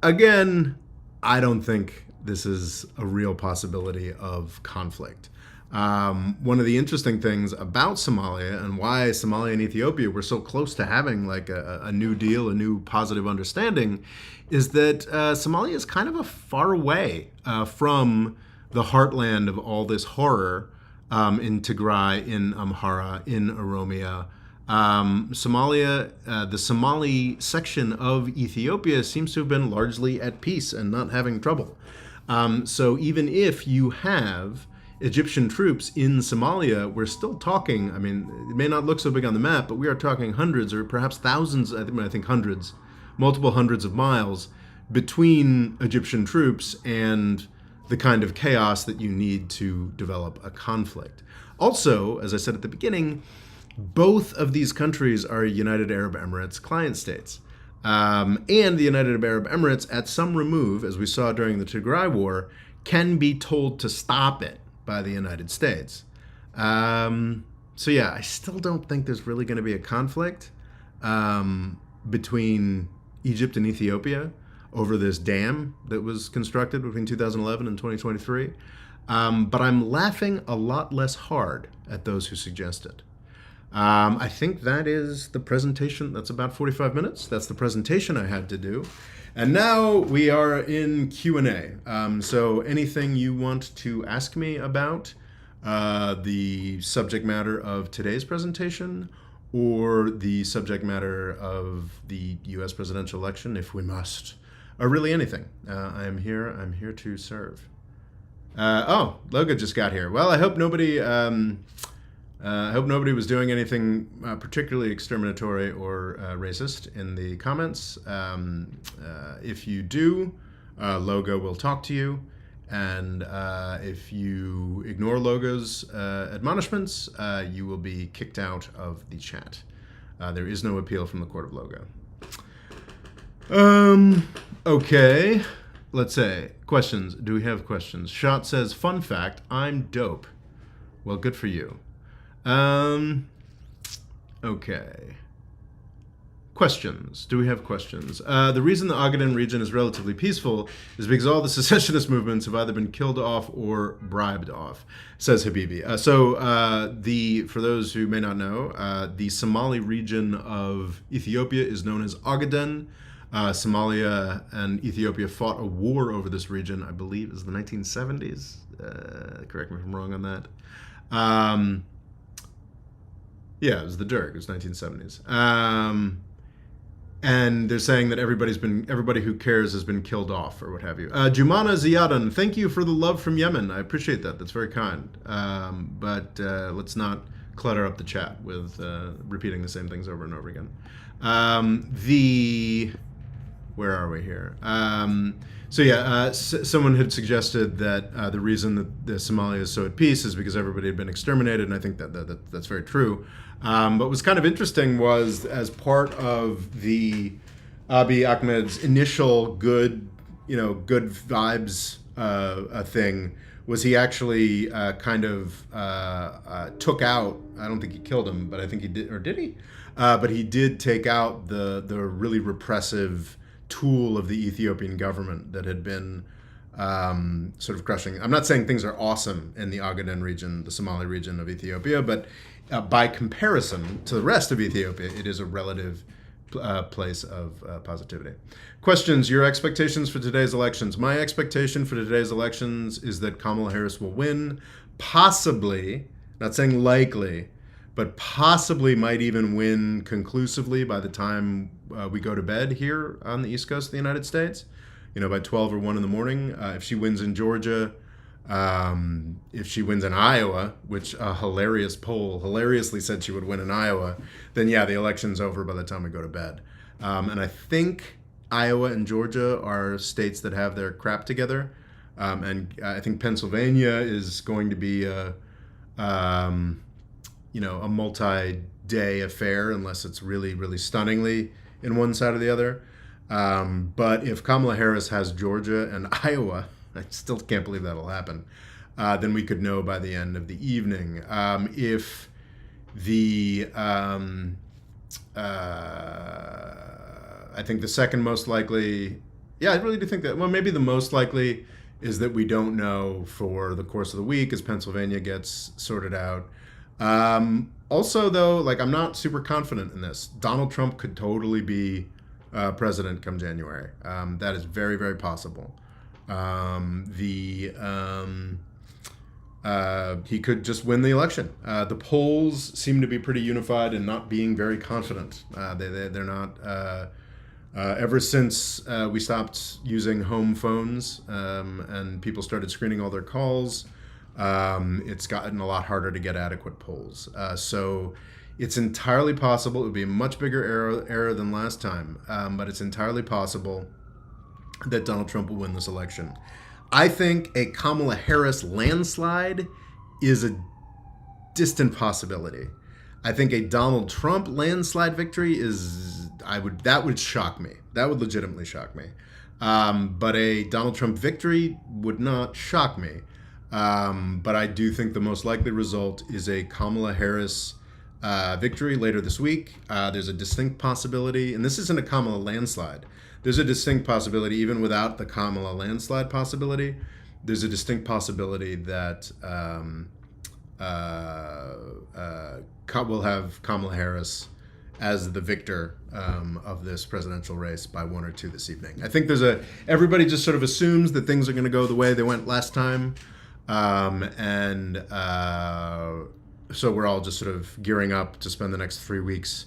Again, I don't think this is a real possibility of conflict. One of the interesting things about Somalia and why Somalia and Ethiopia were so close to having like a new deal, a new positive understanding, is that Somalia is kind of a far away from the heartland of all this horror in Tigray, in Amhara, in Oromia. Somalia, the Somali section of Ethiopia seems to have been largely at peace and not having trouble. So even if you have Egyptian troops in Somalia, we're still talking, I mean, it may not look so big on the map, but we are talking hundreds or perhaps thousands, I think hundreds, multiple hundreds of miles between Egyptian troops and the kind of chaos that you need to develop a conflict. Also, as I said at the beginning, both of these countries are United Arab Emirates client states. And the United Arab Emirates, at some remove, as we saw during the Tigray War, can be told to stop it by the United States. So yeah, I still don't think there's really going to be a conflict between Egypt and Ethiopia over this dam that was constructed between 2011 and 2023. But I'm laughing a lot less hard at those who suggest it. I think that is the presentation. That's about 45 minutes. That's the presentation I had to do. And now we are in Q&A. So anything you want to ask me about the subject matter of today's presentation or the subject matter of the U.S. presidential election, if we must, or really anything. I'm here to serve. Logo just got here. Well, I hope nobody was doing anything particularly exterminatory or racist in the comments. If you do, Logo will talk to you. And if you ignore Logo's admonishments, you will be kicked out of the chat. There is no appeal from the court of Logo. Okay. Let's say, questions. Do we have questions? Shot says, fun fact, I'm dope. Well, good for you. Okay. Questions. Do we have questions? The reason the Ogaden region is relatively peaceful is because all the secessionist movements have either been killed off or bribed off, says Habibi. For those who may not know, the Somali region of Ethiopia is known as Ogaden. Somalia and Ethiopia fought a war over this region, I believe it was the 1970s. Correct me if I'm wrong on that. Yeah, it was the Derg. It was 1970s. And they're saying that everybody who cares has been killed off or what have you. Jumana Ziyadan, thank you for the love from Yemen. I appreciate that. That's very kind. But let's not clutter up the chat with repeating the same things over and over again. Where are we here? Someone had suggested that the reason that Somalia is so at peace is because everybody had been exterminated, and I think that's very true. But what was kind of interesting was, as part of the Abiy Ahmed's initial good vibes thing, was he actually took out, I don't think he killed him, but I think he did, or did he? But he did take out the really repressive tool of the Ethiopian government that had been sort of crushing. I'm not saying things are awesome in the Ogaden region, the Somali region of Ethiopia, but by comparison to the rest of Ethiopia, it is a relative place of positivity. Questions, your expectations for today's elections. My expectation for today's elections is that Kamala Harris will win, possibly, not saying likely, but possibly might even win conclusively by the time we go to bed here on the East Coast of the United States, by 12 or 1 in the morning. If she wins in Georgia, if she wins in Iowa, which a hilarious poll hilariously said she would win in Iowa, then yeah, the election's over by the time we go to bed. And I think Iowa and Georgia are states that have their crap together. And I think Pennsylvania is going to be a multi-day affair unless it's really, really stunningly in one side or the other. But if Kamala Harris has Georgia and Iowa, I still can't believe that'll happen, then we could know by the end of the evening. If the I think the second most likely, yeah, I really do think that, well, maybe the most likely is that we don't know for the course of the week as Pennsylvania gets sorted out. Also, though, like, I'm not super confident in this. Donald Trump could totally be president come January. That is very, very possible. He could just win the election. The polls seem to be pretty unified in not being very confident. They're not. Ever since we stopped using home phones and people started screening all their calls, it's gotten a lot harder to get adequate polls. So it's entirely possible. It would be a much bigger error than last time, but it's entirely possible that Donald Trump will win this election. I think a Kamala Harris landslide is a distant possibility. I think a Donald Trump landslide victory that would shock me. That would legitimately shock me. But a Donald Trump victory would not shock me. But I do think the most likely result is a Kamala Harris victory later this week. There's a distinct possibility, and this isn't a Kamala landslide. There's a distinct possibility, even without the Kamala landslide possibility, there's a distinct possibility that we'll have Kamala Harris as the victor of this presidential race by 1 or 2 this evening. I think everybody just sort of assumes that things are going to go the way they went last time. So we're all just sort of gearing up to spend the next 3 weeks,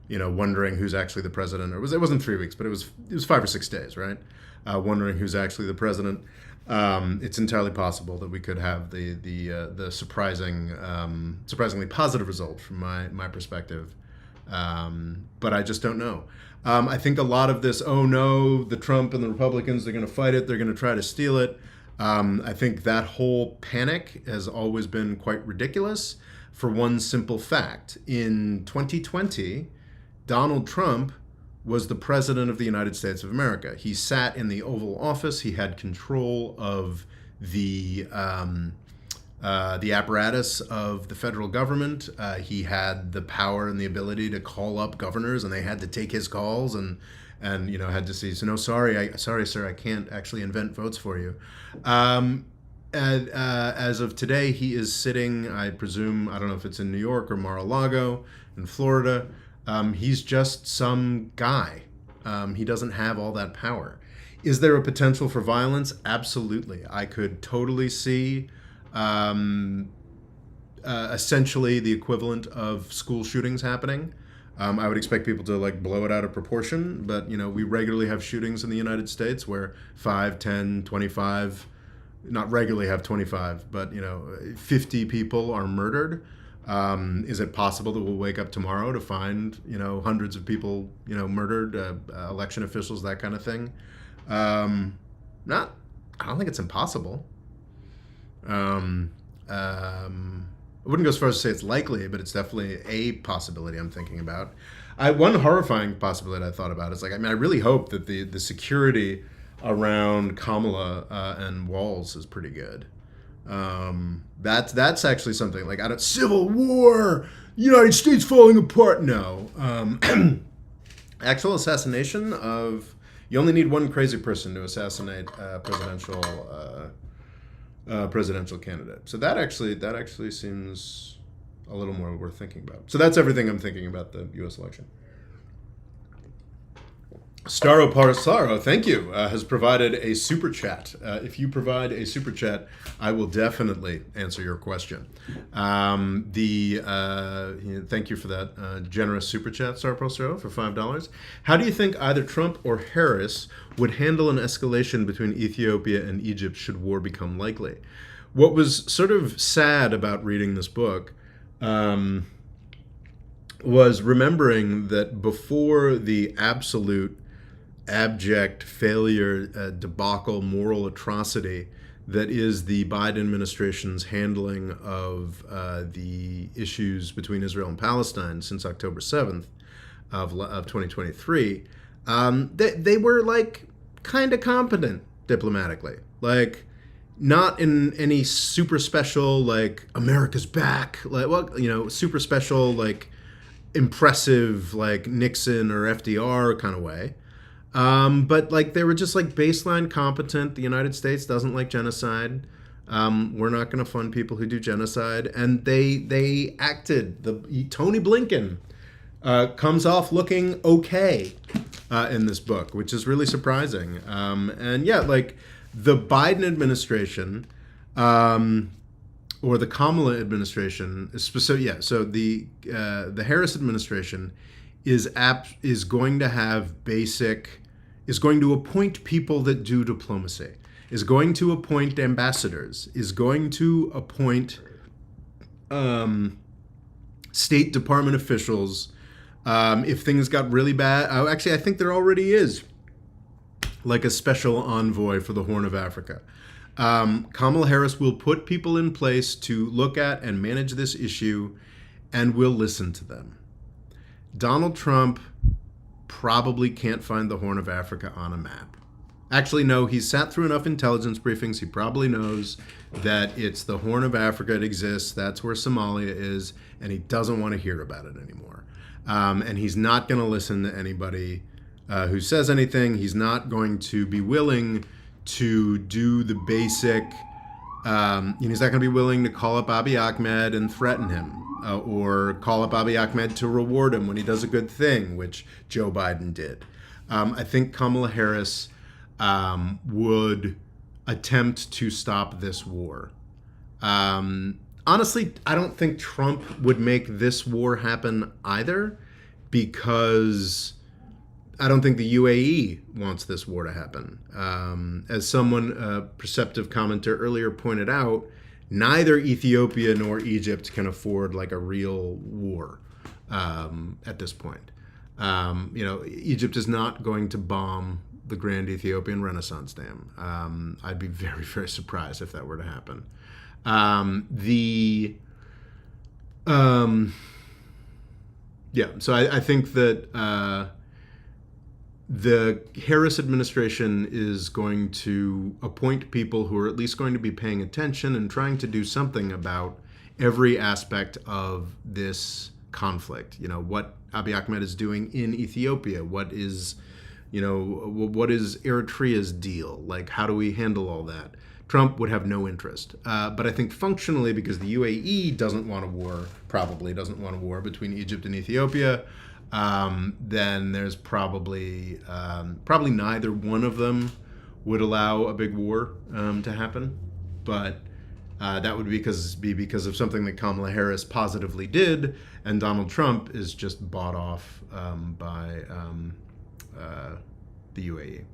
wondering who's actually the president. Or it wasn't 3 weeks, but it was 5 or 6 days, right? Wondering who's actually the president. It's entirely possible that we could have the surprisingly positive result from my perspective. But I just don't know. I think a lot of this, oh no, the Trump and the Republicans, they're going to fight it, they're going to try to steal it. I think that whole panic has always been quite ridiculous for one simple fact. In 2020, Donald Trump was the president of the United States of America. He sat in the Oval Office. He had control of the apparatus of the federal government. He had the power and the ability to call up governors, and they had to take his calls and had to say, so no, sorry, sir, I can't actually invent votes for you. As of today, he is sitting, I presume, I don't know if it's in New York or Mar-a-Lago in Florida. He's just some guy. He doesn't have all that power. Is there a potential for violence? Absolutely. I could totally see essentially the equivalent of school shootings happening. I would expect people to blow it out of proportion, but we regularly have shootings in the United States where 5, 10, 25, not regularly have 25, but 50 people are murdered. Is it possible that we'll wake up tomorrow to find hundreds of people murdered, election officials, that kind of thing? I don't think it's impossible. I wouldn't go as far as to say it's likely, but it's definitely a possibility I'm thinking about. One horrifying possibility I thought about is I really hope that the security around Kamala and Walz is pretty good. That's actually something civil war, United States falling apart. No, actual assassination of. You only need one crazy person to assassinate a presidential candidate. So that actually seems a little more worth thinking about. So that's everything I'm thinking about the U.S. election. Staro Parasaro, thank you, has provided a super chat. If you provide a super chat, I will definitely answer your question. Thank you for that generous super chat, Staro Parasaro, for $5. How do you think either Trump or Harris would handle an escalation between Ethiopia and Egypt should war become likely? What was sort of sad about reading this book was remembering that before the absolute abject failure, debacle, moral atrocity that is the Biden administration's handling of the issues between Israel and Palestine since October 7th of 2023, they were like kind of competent diplomatically. Like, not in any super special, like, America's back, like, well, you know, super special, like, impressive, like, Nixon or FDR kind of way. But, like, they were just, like, baseline competent. The United States doesn't like genocide. We're not going to fund people who do genocide. And they acted. Tony Blinken comes off looking okay in this book, which is really surprising. And, yeah, like, the Biden administration, or the Kamala administration, so the Harris administration is going to appoint people that do diplomacy, is going to appoint ambassadors, is going to appoint State Department officials if things got really bad. Actually, I think there already is, like, a special envoy for the Horn of Africa. Kamala Harris will put people in place to look at and manage this issue, and will listen to them. Donald Trump probably can't find the Horn of Africa on a map. Actually, no, he's sat through enough intelligence briefings. He probably knows that it's the Horn of Africa. It exists. That's where Somalia is, and he doesn't want to hear about it anymore. And he's not going to listen to anybody who says anything. He's not going to be willing to do the basic, he's not going to be willing to call up Abiy Ahmed and threaten him, or call up Abiy Ahmed to reward him when he does a good thing, which Joe Biden did. I think Kamala Harris would attempt to stop this war. Honestly, I don't think Trump would make this war happen either, because I don't think the UAE wants this war to happen. As someone, a perceptive commenter earlier pointed out, neither Ethiopia nor Egypt can afford, like, a real war at this point. Egypt is not going to bomb the Grand Ethiopian Renaissance Dam. I'd be very, very surprised if that were to happen. So I think that the Harris administration is going to appoint people who are at least going to be paying attention and trying to do something about every aspect of this conflict. You know, what Abiy Ahmed is doing in Ethiopia, what is Eritrea's deal? Like, how do we handle all that? Trump would have no interest. But I think functionally, because the UAE probably doesn't want a war between Egypt and Ethiopia, then there's probably neither one of them would allow a big war to happen. But that would be because of something that Kamala Harris positively did, and Donald Trump is just bought off by the UAE.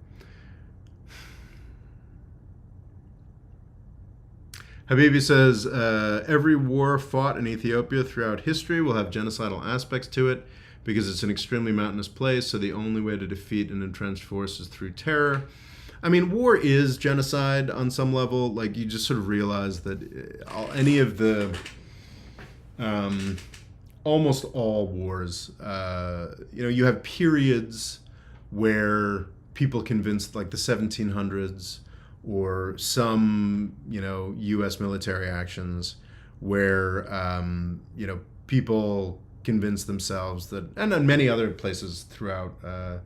Habibi says, every war fought in Ethiopia throughout history will have genocidal aspects to it because it's an extremely mountainous place, so the only way to defeat an entrenched force is through terror. I mean, war is genocide on some level. Like, you just sort of realize that any of the, almost all wars, you have periods where people convinced, like the 1700s, or some, U.S. military actions where, people convince themselves that, and in many other places throughout the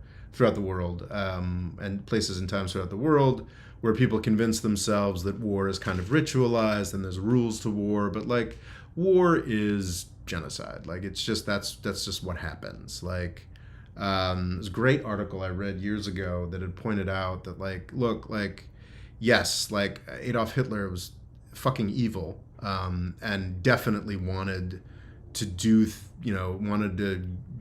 world, and places and times throughout the world, where people convince themselves that war is kind of ritualized and there's rules to war, but, like, war is genocide. Like, it's just, that's just what happens. Like, there's a great article I read years ago that had pointed out that, like, look, like, yes, like, Adolf Hitler was fucking evil, and definitely wanted to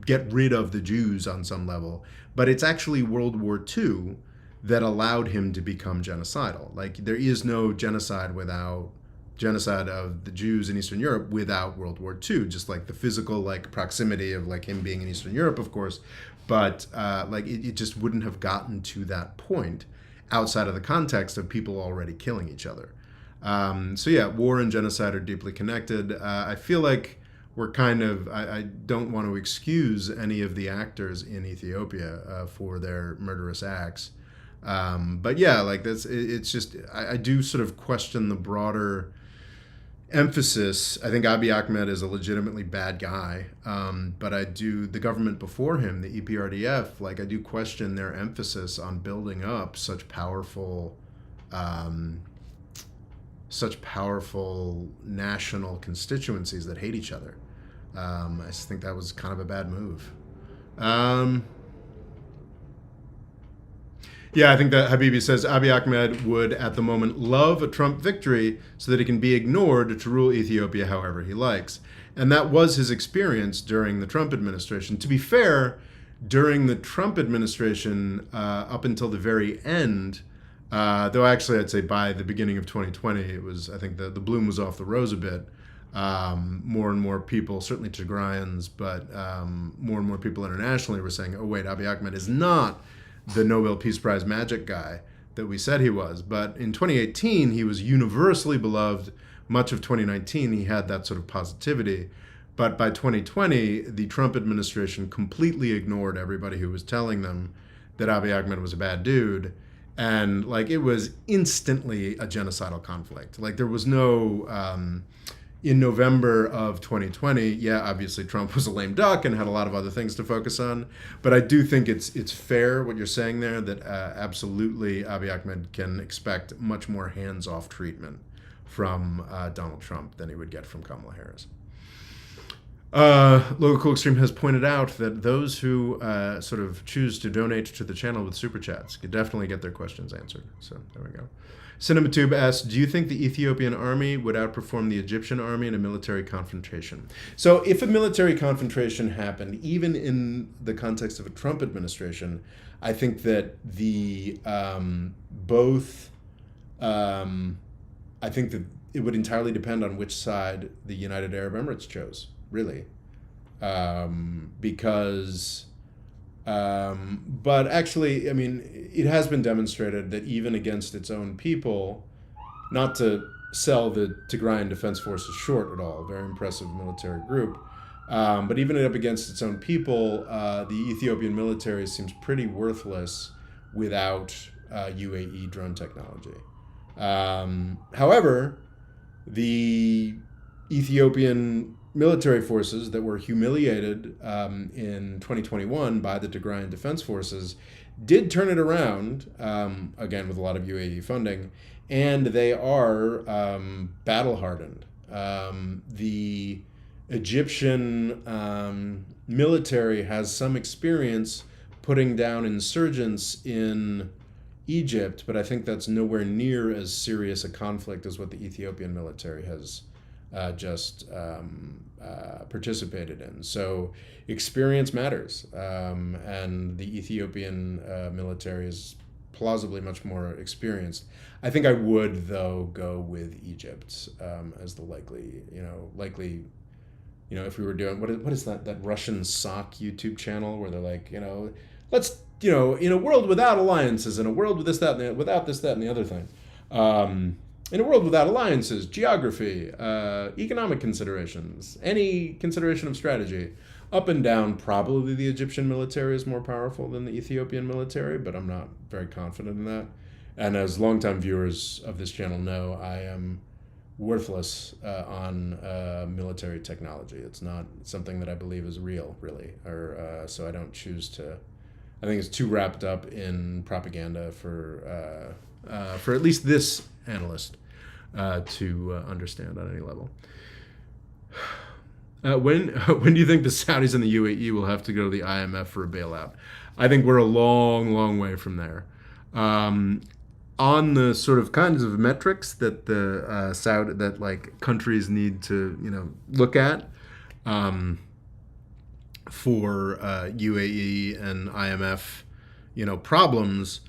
get rid of the Jews on some level. But it's actually World War II that allowed him to become genocidal. Like, there is no genocide of the Jews in Eastern Europe without World War II, just like the physical, like, proximity of, like, him being in Eastern Europe, of course. But, it just wouldn't have gotten to that point outside of the context of people already killing each other. So yeah, war and genocide are deeply connected. I feel like we're kind of, I don't want to excuse any of the actors in Ethiopia for their murderous acts. But yeah, like it's just, I do sort of question the broader emphasis. I think Abiy Ahmed is a legitimately bad guy, but the government before him, the EPRDF, like I do question their emphasis on building up such powerful national constituencies that hate each other. I just think that was kind of a bad move. Yeah, I think that Habibi says Abiy Ahmed would, at the moment, love a Trump victory so that he can be ignored to rule Ethiopia however he likes. And that was his experience during the Trump administration. To be fair, during the Trump administration, up until the very end, though actually I'd say by the beginning of 2020, it was, I think the bloom was off the rose a bit. More and more people, certainly Tigrayans, but more and more people internationally were saying, oh wait, Abiy Ahmed is not the Nobel Peace Prize magic guy that we said he was. But in 2018, he was universally beloved. Much of 2019, he had that sort of positivity. But by 2020, the Trump administration completely ignored everybody who was telling them that Abiy Ahmed was a bad dude. And like it was instantly a genocidal conflict. Like there was no... in November of 2020, yeah, obviously Trump was a lame duck and had a lot of other things to focus on. But I do think it's fair what you're saying there, that absolutely Abiy Ahmed can expect much more hands-off treatment from Donald Trump than he would get from Kamala Harris. Local Cool Extreme has pointed out that those who sort of choose to donate to the channel with super chats could definitely get their questions answered. So there we go. CinemaTube asks, do you think the Ethiopian army would outperform the Egyptian army in a military confrontation? So if a military confrontation happened, even in the context of a Trump administration, I think that I think that it would entirely depend on which side the United Arab Emirates chose, really. But actually, I mean, it has been demonstrated that even against its own people, not to sell the Tigrayan Defense Forces short at all, very impressive military group, but even up against its own people, the Ethiopian military seems pretty worthless without UAE drone technology. However, the Ethiopian military forces that were humiliated in 2021 by the Tigrayan Defense Forces did turn it around, again with a lot of UAE funding, and they are battle-hardened. The Egyptian military has some experience putting down insurgents in Egypt, but I think that's nowhere near as serious a conflict as what the Ethiopian military has just participated in. So experience matters, and the Ethiopian military is plausibly much more experienced. I think I would, though, go with Egypt as the likely, if we were doing, what is that Russian sock YouTube channel where they're like, let's, in a world without alliances, in a world with this, that, and without this, that, and the other thing. In a world without alliances, geography, economic considerations, any consideration of strategy, up and down, probably the Egyptian military is more powerful than the Ethiopian military, but I'm not very confident in that. And as longtime viewers of this channel know, I am worthless on military technology. It's not something that I believe is real, really, so I don't choose to. I think it's too wrapped up in propaganda for at least this analyst to understand on any level. When do you think the Saudis and the UAE will have to go to the IMF for a bailout? I think we're a long, long way from there. On the sort of kinds of metrics that the countries need to look at for UAE and IMF problems.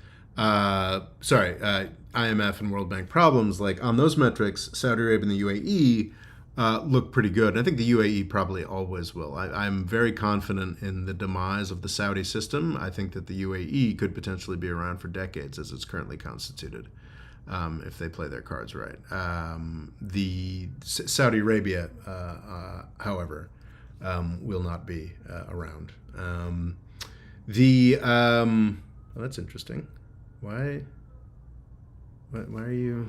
IMF and World Bank problems, like on those metrics, Saudi Arabia and the UAE look pretty good. And I think the UAE probably always will. I'm very confident in the demise of the Saudi system. I think that the UAE could potentially be around for decades as it's currently constituted, if they play their cards right. The Saudi Arabia, however, will not be around. Well, that's interesting. Why are you?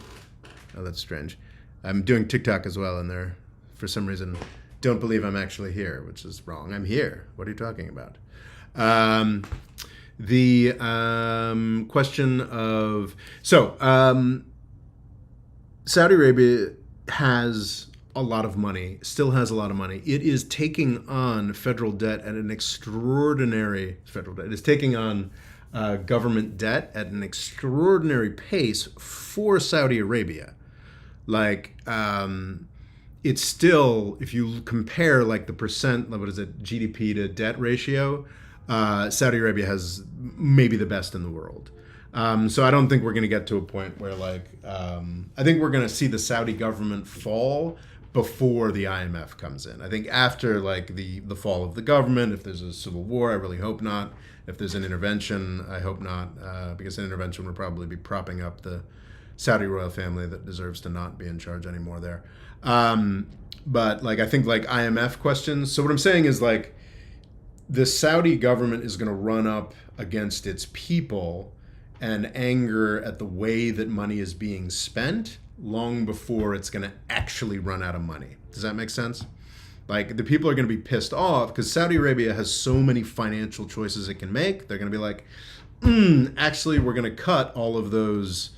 Oh, that's strange. I'm doing TikTok as well, and they're, for some reason, don't believe I'm actually here, which is wrong. I'm here. What are you talking about? The question of... Saudi Arabia has a lot of money, still has a lot of money. It is taking on federal debt at an extraordinary... Federal debt. It is taking on government debt at an extraordinary pace for Saudi Arabia. It's still, if you compare the percent, what is it, GDP to debt ratio, Saudi Arabia has maybe the best in the world. So I don't think we're going to get to a point where I think we're going to see the Saudi government fall before the IMF comes in. I think after the fall of the government, if there's a civil war, I really hope not. If there's an intervention, I hope not, because an intervention would probably be propping up the Saudi royal family that deserves to not be in charge anymore there. But I think IMF questions. So what I'm saying is the Saudi government is going to run up against its people and anger at the way that money is being spent long before it's going to actually run out of money. Does that make sense? The people are going to be pissed off because Saudi Arabia has so many financial choices it can make. They're going to be actually, we're going to cut all of those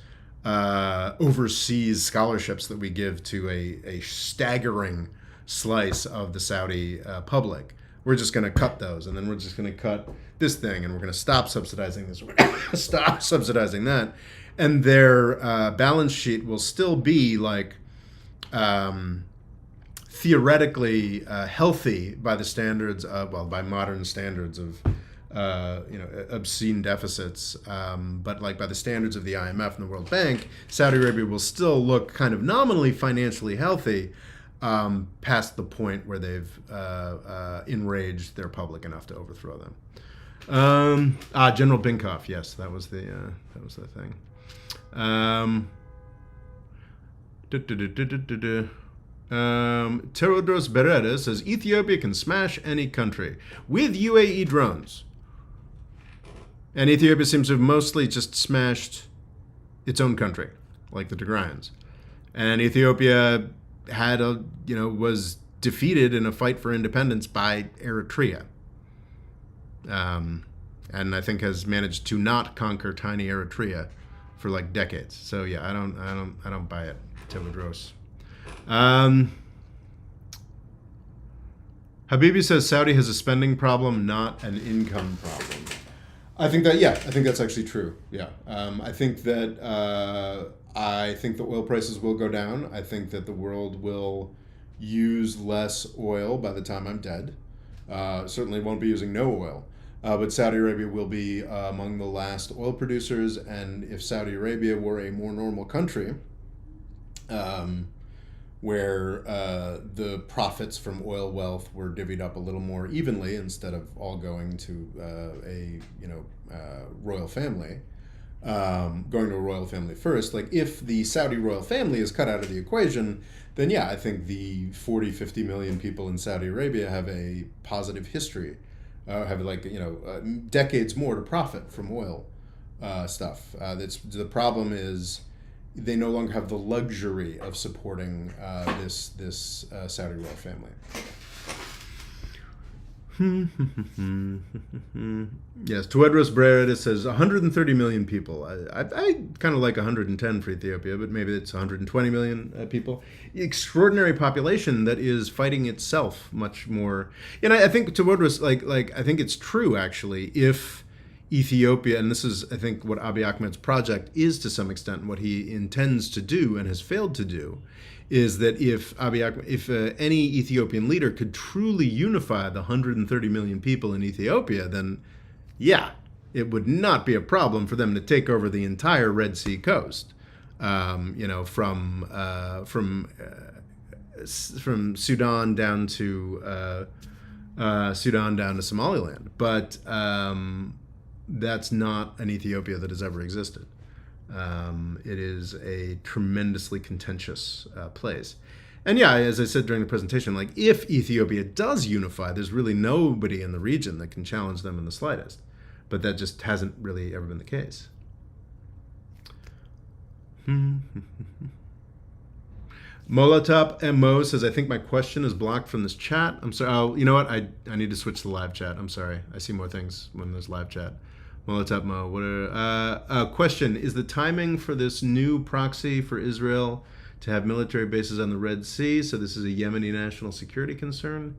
overseas scholarships that we give to a staggering slice of the Saudi public. We're just going to cut those, and then we're just going to cut this thing, and we're going to stop subsidizing this, we're going to stop subsidizing that. And their balance sheet will still be theoretically healthy by the standards of, by modern standards of obscene deficits, but by the standards of the IMF and the World Bank, Saudi Arabia will still look kind of nominally financially healthy, past the point where they've enraged their public enough to overthrow them. General Binkoff, yes, that was the thing. Terodros Bereda says Ethiopia can smash any country with UAE drones. And Ethiopia seems to have mostly just smashed its own country, like the Tigrayans. And Ethiopia was defeated in a fight for independence by Eritrea. And I think has managed to not conquer tiny Eritrea for decades. So yeah, I don't buy it, Tewodros. Habibi says Saudi has a spending problem, not an income problem. I think that's actually true. Yeah. I think that the oil prices will go down. I think that the world will use less oil by the time I'm dead. Certainly won't be using no oil. But Saudi Arabia will be among the last oil producers, and if Saudi Arabia were a more normal country, where the profits from oil wealth were divvied up a little more evenly instead of all going to a royal family, going to a royal family first. If the Saudi royal family is cut out of the equation, then yeah, I think the 40, 50 million people in Saudi Arabia have a positive history. Have decades more to profit from oil stuff. The problem is they no longer have the luxury of supporting this Saudi royal family. Yes, Tuedros Brera says 130 million people. I kind of like 110 for Ethiopia, but maybe it's 120 million people. Extraordinary population that is fighting itself much more. And I think Tuedros, I think it's true actually. If Ethiopia, and this is I think what Abiy Ahmed's project is to some extent, what he intends to do and has failed to do, is that if any Ethiopian leader could truly unify the 130 million people in Ethiopia, then yeah, it would not be a problem for them to take over the entire Red Sea coast, from from Sudan down to Somaliland, but that's not an Ethiopia that has ever existed. It is a tremendously contentious place. And yeah, as I said during the presentation, like if Ethiopia does unify, there's really nobody in the region that can challenge them in the slightest. But that just hasn't really ever been the case. Molotop MO says, I think my question is blocked from this chat. I'm sorry. Oh, you know what? I need to switch to live chat. I'm sorry. I see more things when there's live chat. Molotop Mo. What question, is the timing for this new proxy for Israel to have military bases on the Red Sea? So this is a Yemeni national security concern.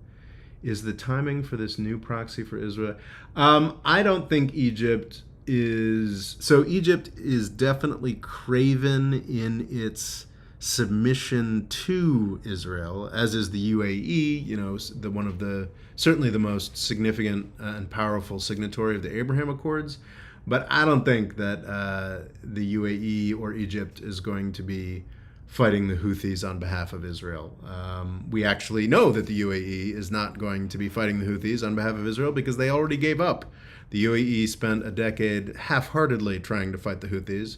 Is the timing for this new proxy for Israel? I don't think Egypt is... So Egypt is definitely craven in its submission to Israel, as is the UAE, you know, certainly the most significant and powerful signatory of the Abraham Accords. But I don't think that the UAE or Egypt is going to be fighting the Houthis on behalf of Israel. We actually know that the UAE is not going to be fighting the Houthis on behalf of Israel because they already gave up. The UAE spent a decade half-heartedly trying to fight the Houthis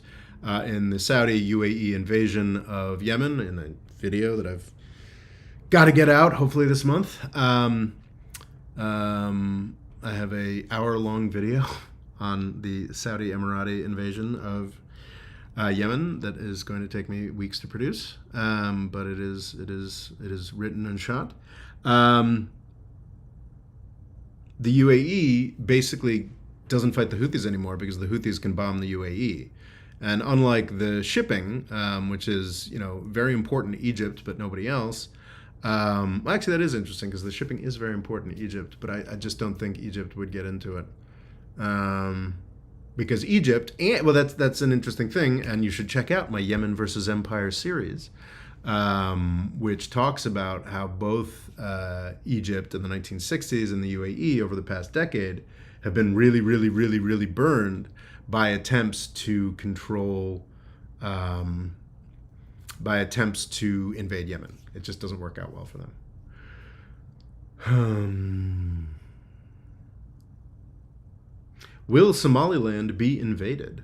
in the Saudi-UAE invasion of Yemen, in a video that I've got to get out hopefully this month. I have a hour-long video on the Saudi Emirati invasion of Yemen that is going to take me weeks to produce, but it is written and shot. The UAE basically doesn't fight the Houthis anymore because the Houthis can bomb the UAE. And unlike the shipping, which is, you know, very important to Egypt, but nobody else. Actually, that is interesting because the shipping is very important to Egypt, but I just don't think Egypt would get into it. Because Egypt, well, that's an interesting thing, and you should check out my Yemen versus Empire series, which talks about how both Egypt in the 1960s and the UAE over the past decade have been really, really, really, really burned by attempts to control, by attempts to invade Yemen. It just doesn't work out well for them. Will Somaliland be invaded?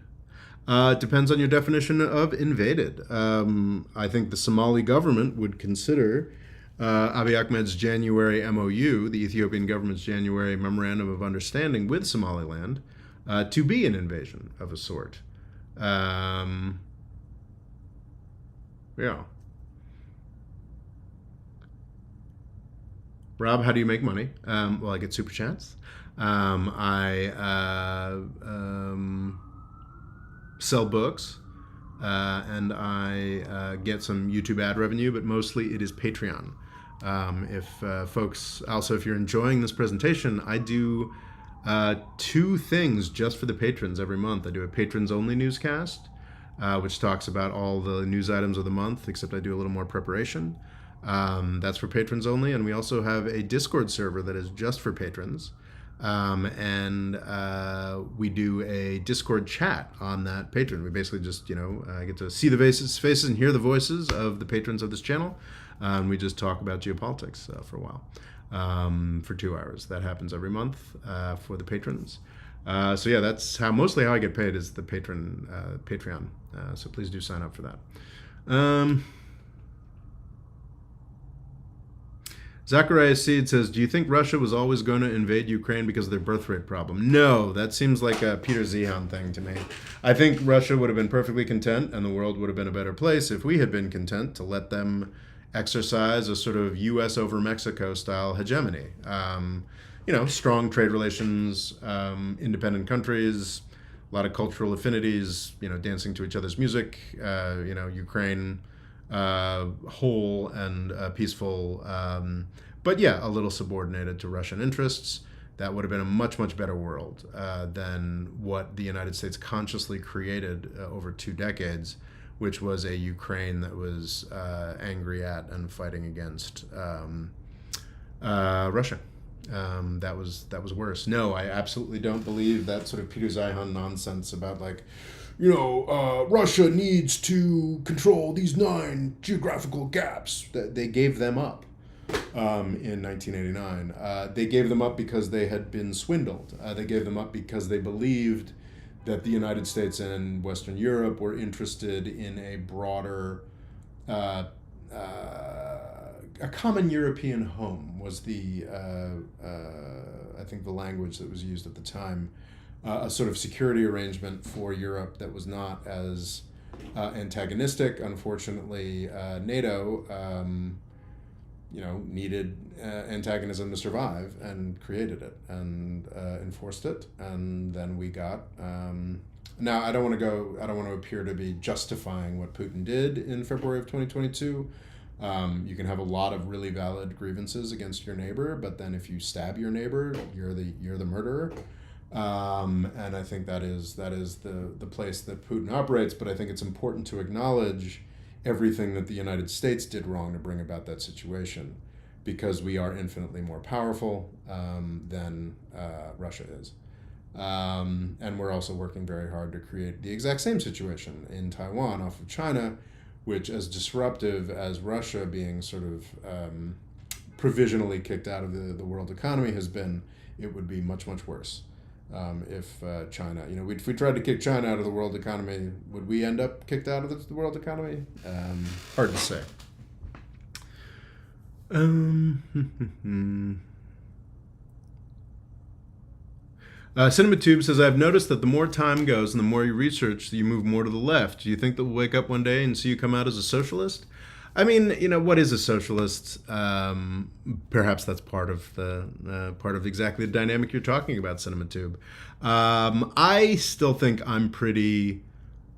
It depends on your definition of invaded. I think the Somali government would consider Abiy Ahmed's January MOU, the Ethiopian government's January Memorandum of Understanding with Somaliland, to be an invasion of a sort. Yeah. Rob, how do you make money? Well, I get super chats. I sell books, and I get some YouTube ad revenue, but mostly it is Patreon. If folks, also, if you're enjoying this presentation, I do two things just for the patrons every month. I do a patrons only newscast, which talks about all the news items of the month, except I do a little more preparation. That's for patrons only. And we also have a Discord server that is just for patrons. And we do a Discord chat on that patron. We basically just, you know, get to see the faces and hear the voices of the patrons of this channel. And we just talk about geopolitics for a while, for 2 hours. That happens every month for the patrons. So yeah, that's mostly how I get paid, is the Patreon. So please do sign up for that. Zachariah Seed says, do you think Russia was always going to invade Ukraine because of their birth rate problem? No, that seems like a Peter Zeihan thing to me. I think Russia would have been perfectly content, and the world would have been a better place if we had been content to let them exercise a sort of U.S. over Mexico style hegemony. You know, strong trade relations, independent countries, a lot of cultural affinities, you know, dancing to each other's music, you know, Ukraine whole and peaceful, but yeah, a little subordinated to Russian interests. That would have been a much, much better world than what the United States consciously created over 2 decades, which was a Ukraine that was angry at and fighting against Russia. That was worse. No, I absolutely don't believe that sort of Peter Zeihan nonsense about like Russia needs to control these 9 geographical gaps. That they gave them up in 1989. They gave them up because they had been swindled. They gave them up because they believed that the United States and Western Europe were interested in a broader, a common European home was I think the language that was used at the time, a sort of security arrangement for Europe that was not as antagonistic. Unfortunately, NATO, needed antagonism to survive and created it and enforced it, and then we got. Now, I don't want to appear to be justifying what Putin did in February of 2022. You can have a lot of really valid grievances against your neighbor, but then if you stab your neighbor, you're the murderer. And I think that is the place that Putin operates. But I think it's important to acknowledge everything that the United States did wrong to bring about that situation, because we are infinitely more powerful than Russia is. And we're also working very hard to create the exact same situation in Taiwan off of China, which, as disruptive as Russia being sort of provisionally kicked out of the world economy has been, it would be much, much worse if China, if we tried to kick China out of the world economy, would we end up kicked out of the world economy? Hard to say. CinemaTube says, I've noticed that the more time goes and the more you research, you move more to the left. Do you think that we'll wake up one day and see you come out as a socialist? I mean, what is a socialist? Perhaps that's part of exactly the dynamic you're talking about, CinemaTube. I still think I'm pretty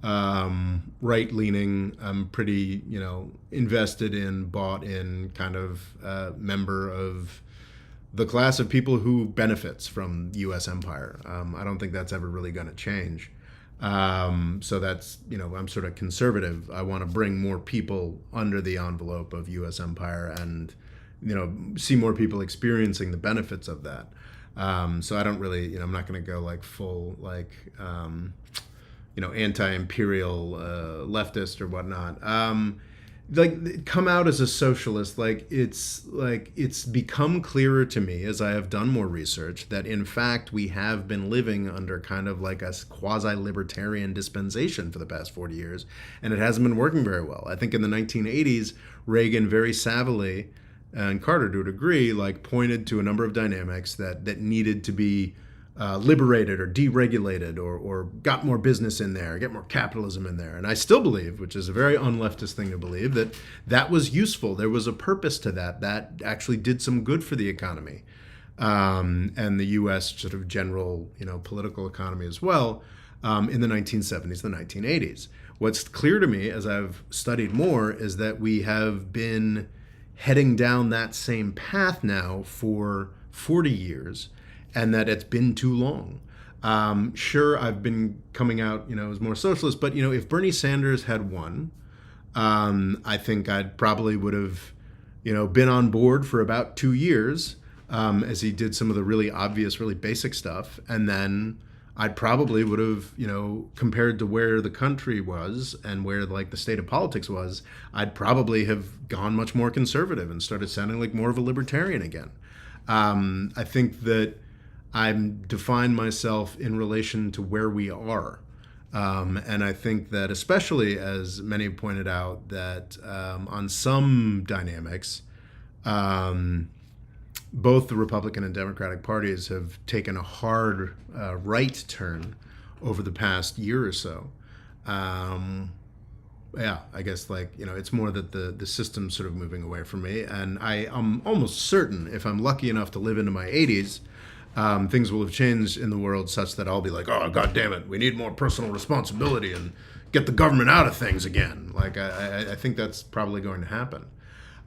right-leaning. I'm pretty, invested in, bought in, kind of member of the class of people who benefits from U.S. empire. I don't think that's ever really going to change. So that's, I'm sort of conservative. I want to bring more people under the envelope of U.S. empire and, see more people experiencing the benefits of that. So I don't really, I'm not going to go like full, anti-imperial leftist or whatnot. Come out as a socialist, it's become clearer to me as I have done more research that in fact we have been living under kind of like a quasi-libertarian dispensation for the past 40 years, and it hasn't been working very well. I think in the 1980s, Reagan very savvily, and Carter would agree, pointed to a number of dynamics that needed to be liberated or deregulated or got more business in there, get more capitalism in there. And I still believe, which is a very unleftist thing to believe, that was useful. There was a purpose to that. That actually did some good for the economy and the U.S. sort of general, political economy as well in the 1970s, the 1980s. What's clear to me as I've studied more is that we have been heading down that same path now for 40 years, and that it's been too long. Sure, I've been coming out, as more socialist, but, if Bernie Sanders had won, I think I probably would have, been on board for about 2 years as he did some of the really obvious, really basic stuff. And then I probably would have, compared to where the country was and where the state of politics was, I'd probably have gone much more conservative and started sounding like more of a libertarian again. I think that I'm define myself in relation to where we are. And I think that especially, as many have pointed out, that on some dynamics, both the Republican and Democratic parties have taken a hard right turn over the past year or so. I guess it's more that the system's sort of moving away from me. And I'm almost certain, if I'm lucky enough to live into my 80s, things will have changed in the world such that I'll be like, oh, God damn it, we need more personal responsibility and get the government out of things again. I think that's probably going to happen.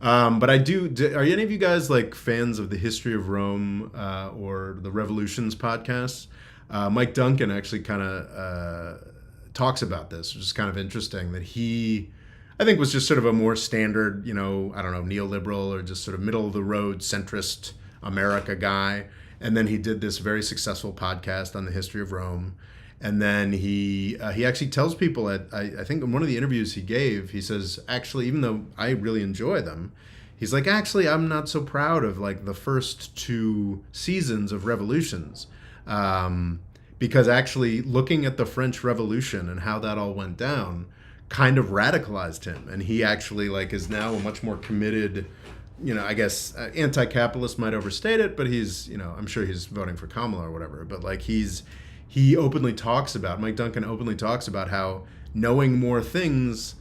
But are any of you guys fans of the History of Rome or the Revolutions podcasts? Mike Duncan actually kind of talks about this, which is kind of interesting, that he, I think, was just sort of a more standard, neoliberal or just sort of middle of the road centrist America guy. And then he did this very successful podcast on the history of Rome. And then he actually tells people I think in one of the interviews he gave, he says, actually, even though I really enjoy them, he's like, actually, I'm not so proud of like the first 2 seasons of Revolutions, because actually looking at the French Revolution and how that all went down kind of radicalized him, and he actually like is now a much more committed, I guess anti-capitalist might overstate it, but he's, I'm sure he's voting for Kamala or whatever, but like he openly talks about, Mike Duncan openly talks about how knowing more things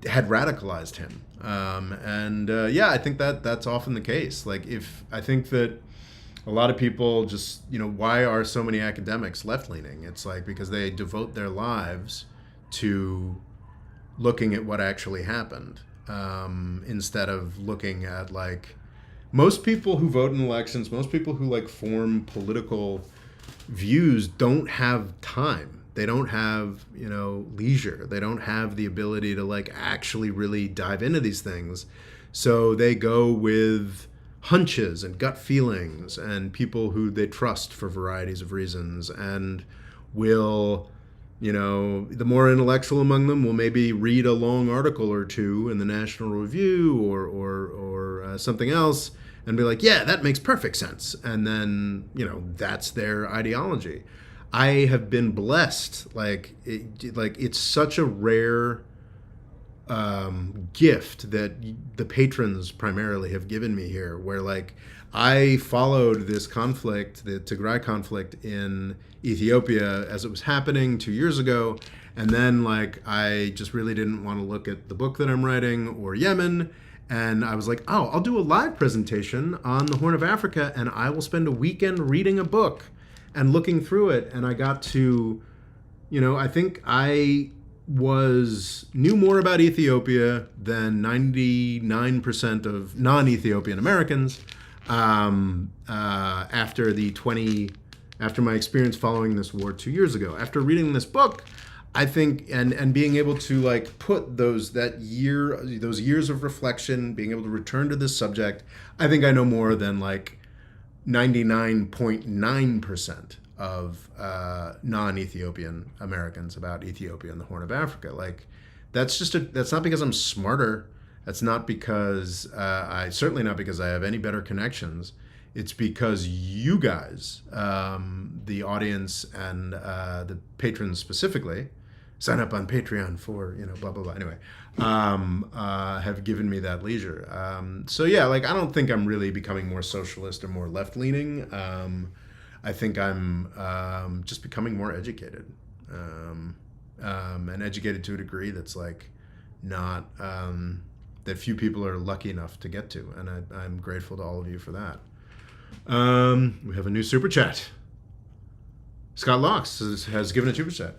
had radicalized him. I think that's often the case. Like I think that a lot of people just, why are so many academics left-leaning? It's like because they devote their lives to looking at what actually happened, instead of looking at like most people who vote in elections, most people who like form political views don't have time. They don't have, leisure. They don't have the ability to like actually really dive into these things. So they go with hunches and gut feelings and people who they trust for varieties of reasons, and will, the more intellectual among them will maybe read a long article or 2 in the National Review or something else and be like, yeah, that makes perfect sense. And then, that's their ideology. I have been blessed. It's such a rare gift that the patrons primarily have given me here, where like I followed this conflict, the Tigray conflict in Ethiopia as it was happening 2 years ago. And then like I just really didn't want to look at the book that I'm writing or Yemen. And I was like, oh, I'll do a live presentation on the Horn of Africa, and I will spend a weekend reading a book and looking through it. And I got to, I think I knew more about Ethiopia than 99% of non-Ethiopian Americans after my experience following this war 2 years ago. After reading this book, I think, and being able to like put those years of reflection, being able to return to this subject, I think I know more than like 99.9% of non-Ethiopian Americans about Ethiopia and the Horn of Africa. Like that's not because I'm smarter. That's not because certainly not because I have any better connections. It's because you guys, the audience and the patrons specifically, sign up on Patreon for, blah, blah, blah. Anyway, have given me that leisure. So yeah, like I don't think I'm really becoming more socialist or more left-leaning. I think I'm just becoming more educated, and educated to a degree that's like not, that few people are lucky enough to get to. And I'm grateful to all of you for that. We have a new super chat. Scott Locks has given a super chat.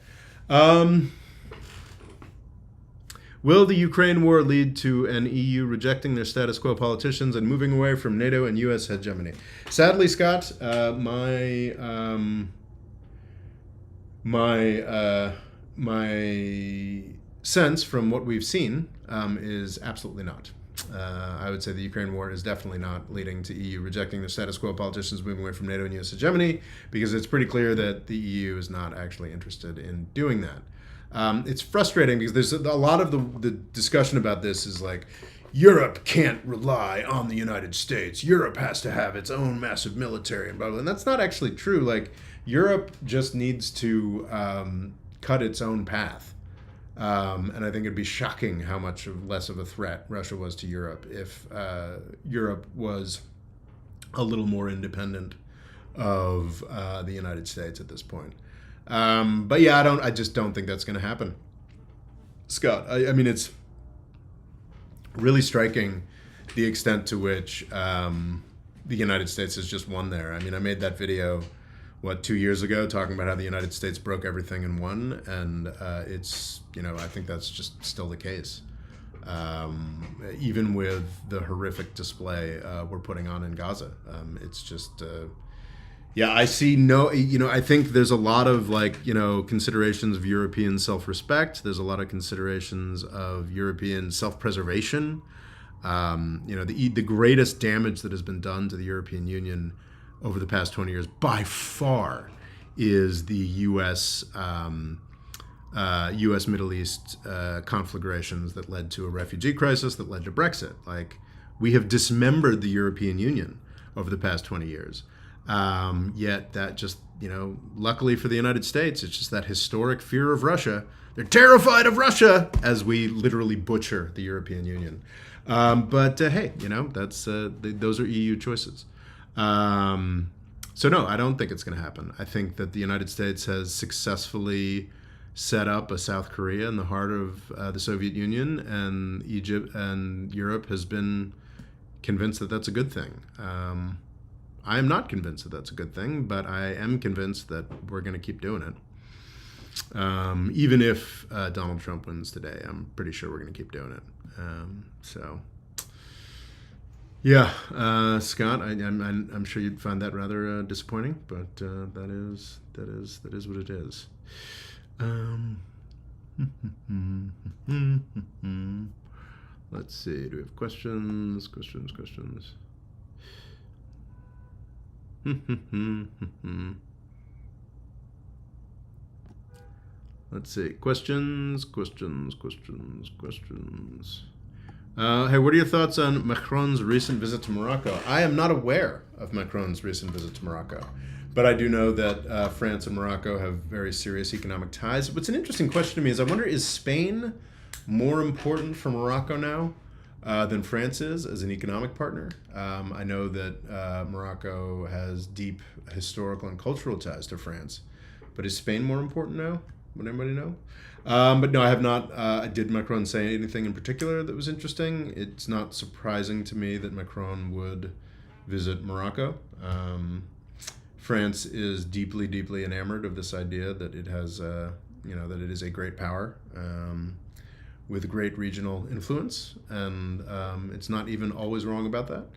Will the Ukraine war lead to an EU rejecting their status quo politicians and moving away from NATO and U.S. hegemony? Sadly, Scott, my sense from what we've seen is absolutely not. I would say the Ukraine war is definitely not leading to EU rejecting the status quo politicians moving away from NATO and U.S. hegemony, because it's pretty clear that the EU is not actually interested in doing that. It's frustrating because there's a lot of the discussion about this is like, Europe can't rely on the United States. Europe has to have its own massive military and blah, blah. And that's not actually true. Like, Europe just needs to cut its own path. And I think it'd be shocking how much less of a threat Russia was to Europe if Europe was a little more independent of the United States at this point. But yeah, I just don't think that's going to happen. Scott, I mean, it's really striking the extent to which the United States has just won there. I mean, I made that video, 2 years ago, talking about how the United States broke everything and won, and it's, I think that's just still the case. Even with the horrific display we're putting on in Gaza. It's just, I see I think there's a lot of considerations of European self-respect. There's a lot of considerations of European self-preservation. The greatest damage that has been done to the European Union over the past 20 years by far is the U.S. U.S. Middle East conflagrations that led to a refugee crisis that led to Brexit. Like, we have dismembered the European Union over the past 20 years. Yet that just, luckily for the United States, it's just that historic fear of Russia. They're terrified of Russia as we literally butcher the European Union. But hey, that's those are EU choices. So no, I don't think it's going to happen. I think that the United States has successfully set up a South Korea in the heart of the Soviet Union, and Egypt and Europe has been convinced that that's a good thing. I am not convinced that that's a good thing, but I am convinced that we're going to keep doing it. Even if Donald Trump wins today, I'm pretty sure we're going to keep doing it. Yeah, Scott, I'm sure you'd find that rather disappointing, but that is what it is. Let's see. Do we have questions? Let's see. Questions. Hey, what are your thoughts on Macron's recent visit to Morocco? I am not aware of Macron's recent visit to Morocco, but I do know that France and Morocco have very serious economic ties. What's an interesting question to me is I wonder, is Spain more important for Morocco now than France is as an economic partner? I know that Morocco has deep historical and cultural ties to France, but is Spain more important now? Would anybody know? But no, I have not. Did Macron say anything in particular that was interesting? It's not surprising to me that Macron would visit Morocco. France is deeply, deeply enamored of this idea that it has, that it is a great power with great regional influence, and it's not even always wrong about that.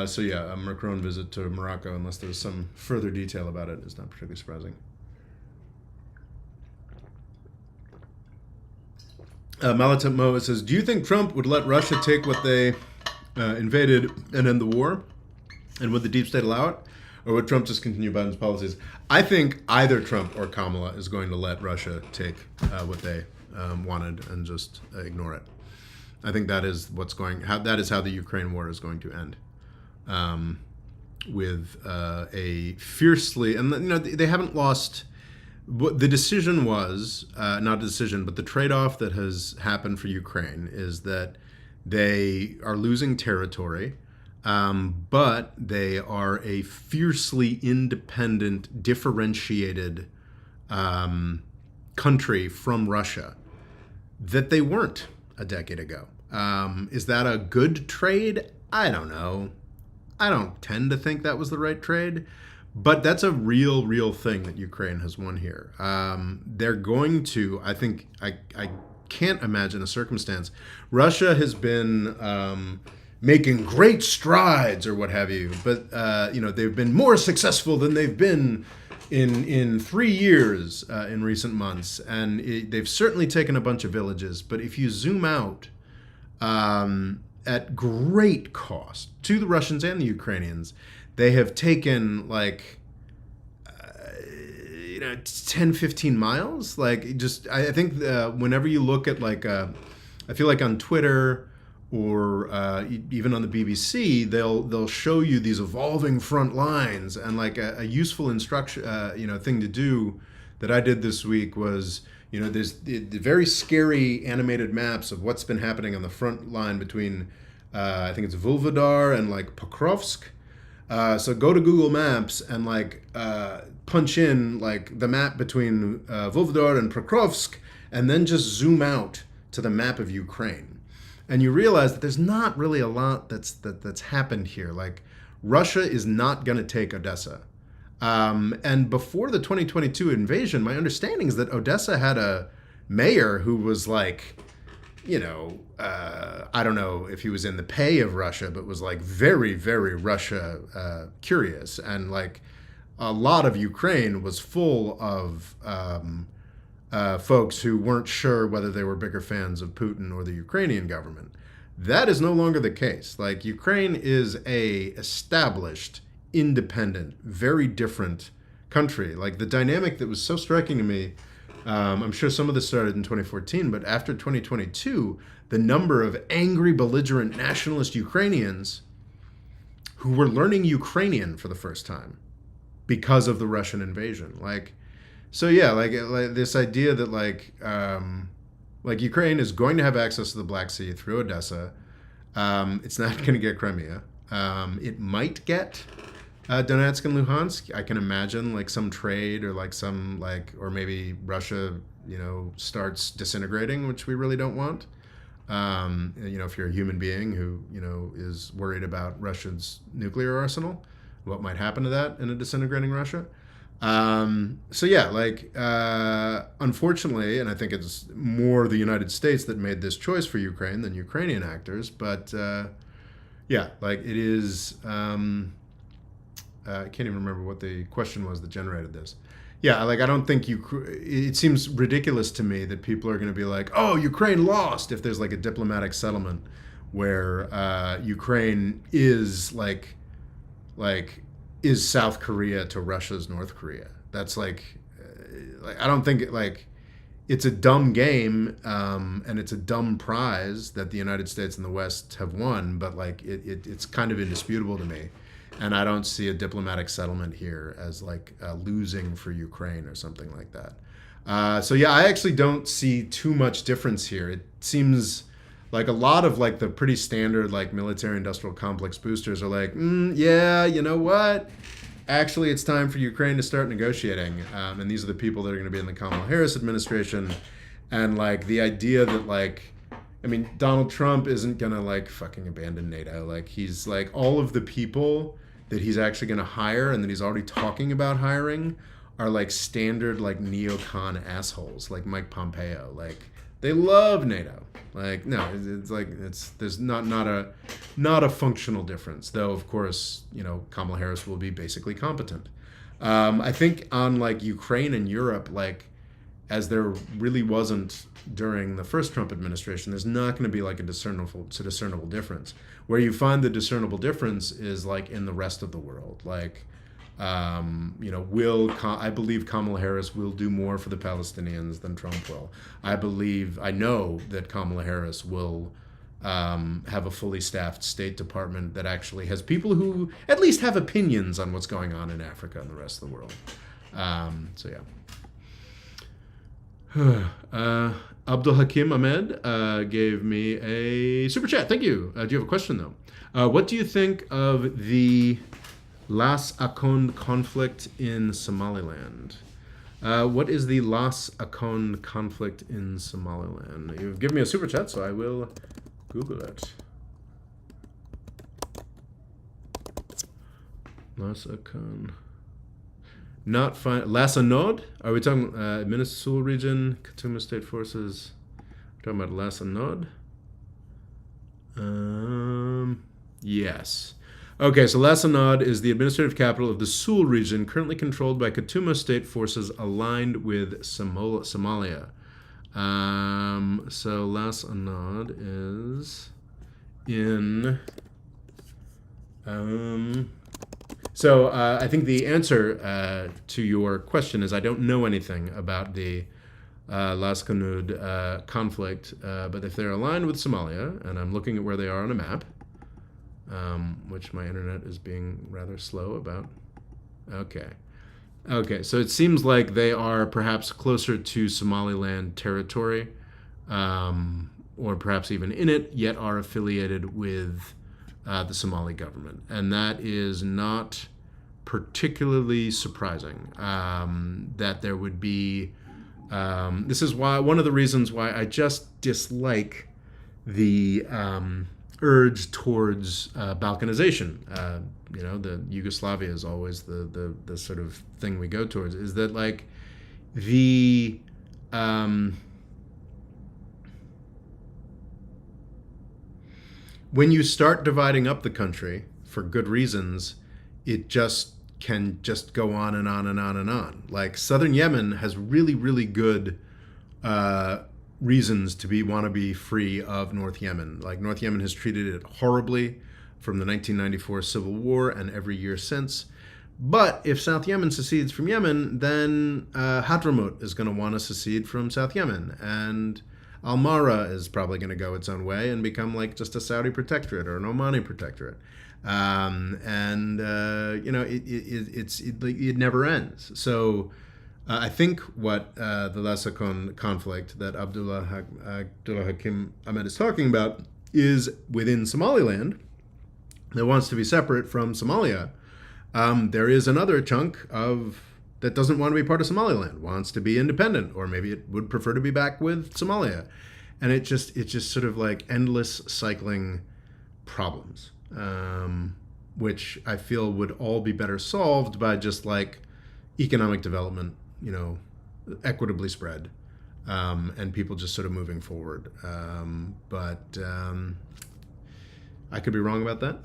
So yeah, a Macron visit to Morocco, unless there's some further detail about it, is not particularly surprising. Malatemp Mo says, do you think Trump would let Russia take what they invaded and end the war? And would the deep state allow it? Or would Trump just continue Biden's policies? I think either Trump or Kamala is going to let Russia take what they wanted and just ignore it. I think that is that is how the Ukraine war is going to end. With a fiercely, and they haven't lost. What the decision was, not a decision, but the trade-off that has happened for Ukraine is that they are losing territory, but they are a fiercely independent, differentiated country from Russia that they weren't a decade ago. Is that a good trade? I don't know. I don't tend to think that was the right trade. But that's a real thing that Ukraine has won here. They're going to, I think, I can't imagine a circumstance. Russia has been making great strides or what have you, but they've been more successful than they've been in 3 years in recent months, and they've certainly taken a bunch of villages. But if you zoom out, at great cost to the Russians and the Ukrainians, they have taken 10, 15 miles. I think whenever you look at I feel like on Twitter or even on the BBC, they'll show you these evolving front lines, and a useful instruction, thing to do that I did this week was, there's the very scary animated maps of what's been happening on the front line between, I think it's Vuhledar and Pokrovsk. So go to Google Maps and punch in the map between Vuhledar and Pokrovsk, and then just zoom out to the map of Ukraine, and you realize that there's not really a lot that's happened here. Russia is not going to take Odessa, and before the 2022 invasion, my understanding is that Odessa had a mayor who was I don't know if he was in the pay of Russia, but was very, very Russia curious. And a lot of Ukraine was full of folks who weren't sure whether they were bigger fans of Putin or the Ukrainian government. That is no longer the case. Ukraine is a established, independent, very different country. Like the dynamic that was so striking to me, I'm sure some of this started in 2014, but after 2022, the number of angry, belligerent nationalist Ukrainians who were learning Ukrainian for the first time because of the Russian invasion. So yeah, like this idea that like Ukraine is going to have access to the Black Sea through Odessa. It's not going to get Crimea. It might get Donetsk and Luhansk. I can imagine like some trade or like some or maybe Russia, starts disintegrating, which we really don't want. If you're a human being who, is worried about Russia's nuclear arsenal, what might happen to that in a disintegrating Russia. So yeah, unfortunately, and I think it's more the United States that made this choice for Ukraine than Ukrainian actors, but yeah, it is, I can't even remember what the question was that generated this. Yeah, I don't think it seems ridiculous to me that people are going to be like, oh, Ukraine lost, if there's a diplomatic settlement where Ukraine is is South Korea to Russia's North Korea. That's I don't think it's a dumb game, and it's a dumb prize that the United States and the West have won, but it's kind of indisputable to me. And I don't see a diplomatic settlement here as losing for Ukraine or something like that. So yeah, I actually don't see too much difference here. It seems like a lot of the pretty standard military industrial complex boosters are yeah, you know what? Actually, it's time for Ukraine to start negotiating. And these are the people that are going to be in the Kamala Harris administration. And the idea that Donald Trump isn't going to fucking abandon NATO. He's all of the people that he's actually going to hire and that he's already talking about hiring are standard neocon assholes like Mike Pompeo. They love NATO. No, it's there's not a functional difference, though. Of course, Kamala Harris will be basically competent. I think on Ukraine and Europe, as there really wasn't during the first Trump administration, there's not going to be a discernible difference. Where you find the discernible difference is in the rest of the world. I believe Kamala Harris will do more for the Palestinians than Trump will. I know that Kamala Harris will have a fully staffed State Department that actually has people who at least have opinions on what's going on in Africa and the rest of the world. So yeah. Abdul Hakim Ahmed gave me a super chat. Thank you. Do you have a question, though? What do you think of the Las Akond conflict in Somaliland? What is the Las Akond conflict in Somaliland? You've given me a super chat, so I will Google it. Las Akond. Not fine. Las Anod? Are we talking Minnesota region, Katuma State Forces? We're talking about Las Anod? Yes. Okay, so Las Anod is the administrative capital of the Sul region, currently controlled by Katuma State Forces aligned with Somalia. So Las Anod is in... So I think the answer to your question is I don't know anything about the Las Kanud conflict, but if they're aligned with Somalia, and I'm looking at where they are on a map, which my internet is being rather slow about. Okay, so it seems like they are perhaps closer to Somaliland territory, or perhaps even in it, yet are affiliated with the Somali government. And that is not particularly surprising that there would be... this is why one of the reasons why I just dislike the urge towards balkanization. The Yugoslavia is always the sort of thing we go towards, is that the... when you start dividing up the country for good reasons, it can just go on and on and on and on. Southern Yemen has really, really good reasons to want to be free of North Yemen. North Yemen has treated it horribly from the 1994 civil war and every year since. But if South Yemen secedes from Yemen, then Hadramaut is going to want to secede from South Yemen, and Al-Mara is probably going to go its own way and become like just a Saudi protectorate or an Omani protectorate. It never ends. So I think what the Lasakon conflict that Abdullah Hakim Ahmed is talking about is within Somaliland that wants to be separate from Somalia. There is another chunk that doesn't want to be part of Somaliland, wants to be independent, or maybe it would prefer to be back with Somalia. And it's just sort of like endless cycling problems, which I feel would all be better solved by just like economic development, equitably spread, and people just sort of moving forward. But I could be wrong about that.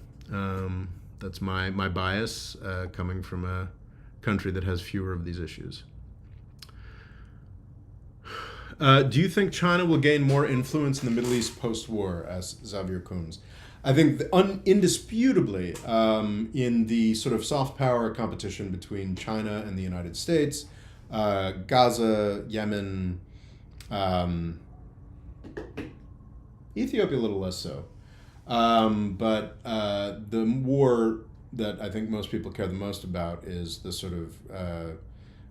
That's my bias coming from a country that has fewer of these issues. Do you think China will gain more influence in the Middle East post-war, asks Xavier Coons? I think indisputably in the sort of soft power competition between China and the United States, Gaza, Yemen, Ethiopia a little less so. But the war that I think most people care the most about is the sort of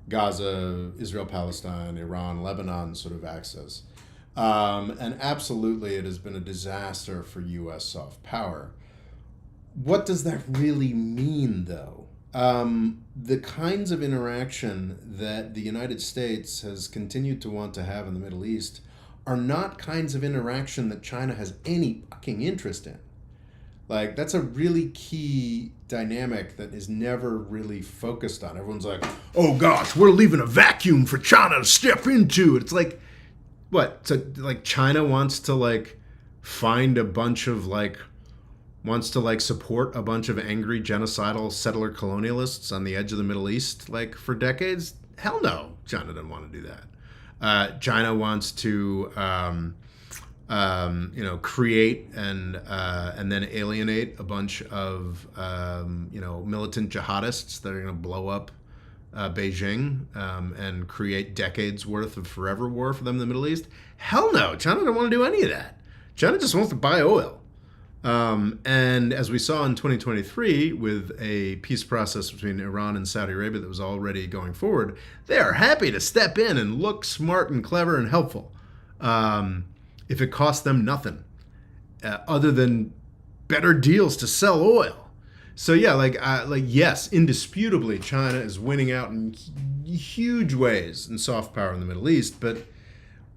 Gaza, Israel, Palestine, Iran, Lebanon sort of axis. And absolutely it has been a disaster for U.S. soft power. What does that really mean, though? The kinds of interaction that the United States has continued to want to have in the Middle East are not kinds of interaction that China has any fucking interest in. Like, that's a really key dynamic that is never really focused on. Everyone's like, oh gosh, we're leaving a vacuum for China to step into. It's like, what? So, like, China wants to, like, find a bunch of, like, wants to, like, support a bunch of angry genocidal settler colonialists on the edge of the Middle East, like, for decades? Hell no, China doesn't want to do that. China wants to, create and then alienate a bunch of, militant jihadists that are going to blow up Beijing and create decades worth of forever war for them in the Middle East. Hell no, China don't want to do any of that. China just wants to buy oil. And as we saw in 2023 with a peace process between Iran and Saudi Arabia that was already going forward, they are happy to step in and look smart and clever and helpful if it costs them nothing other than better deals to sell oil. So yeah, yes, indisputably China is winning out in huge ways in soft power in the Middle East, but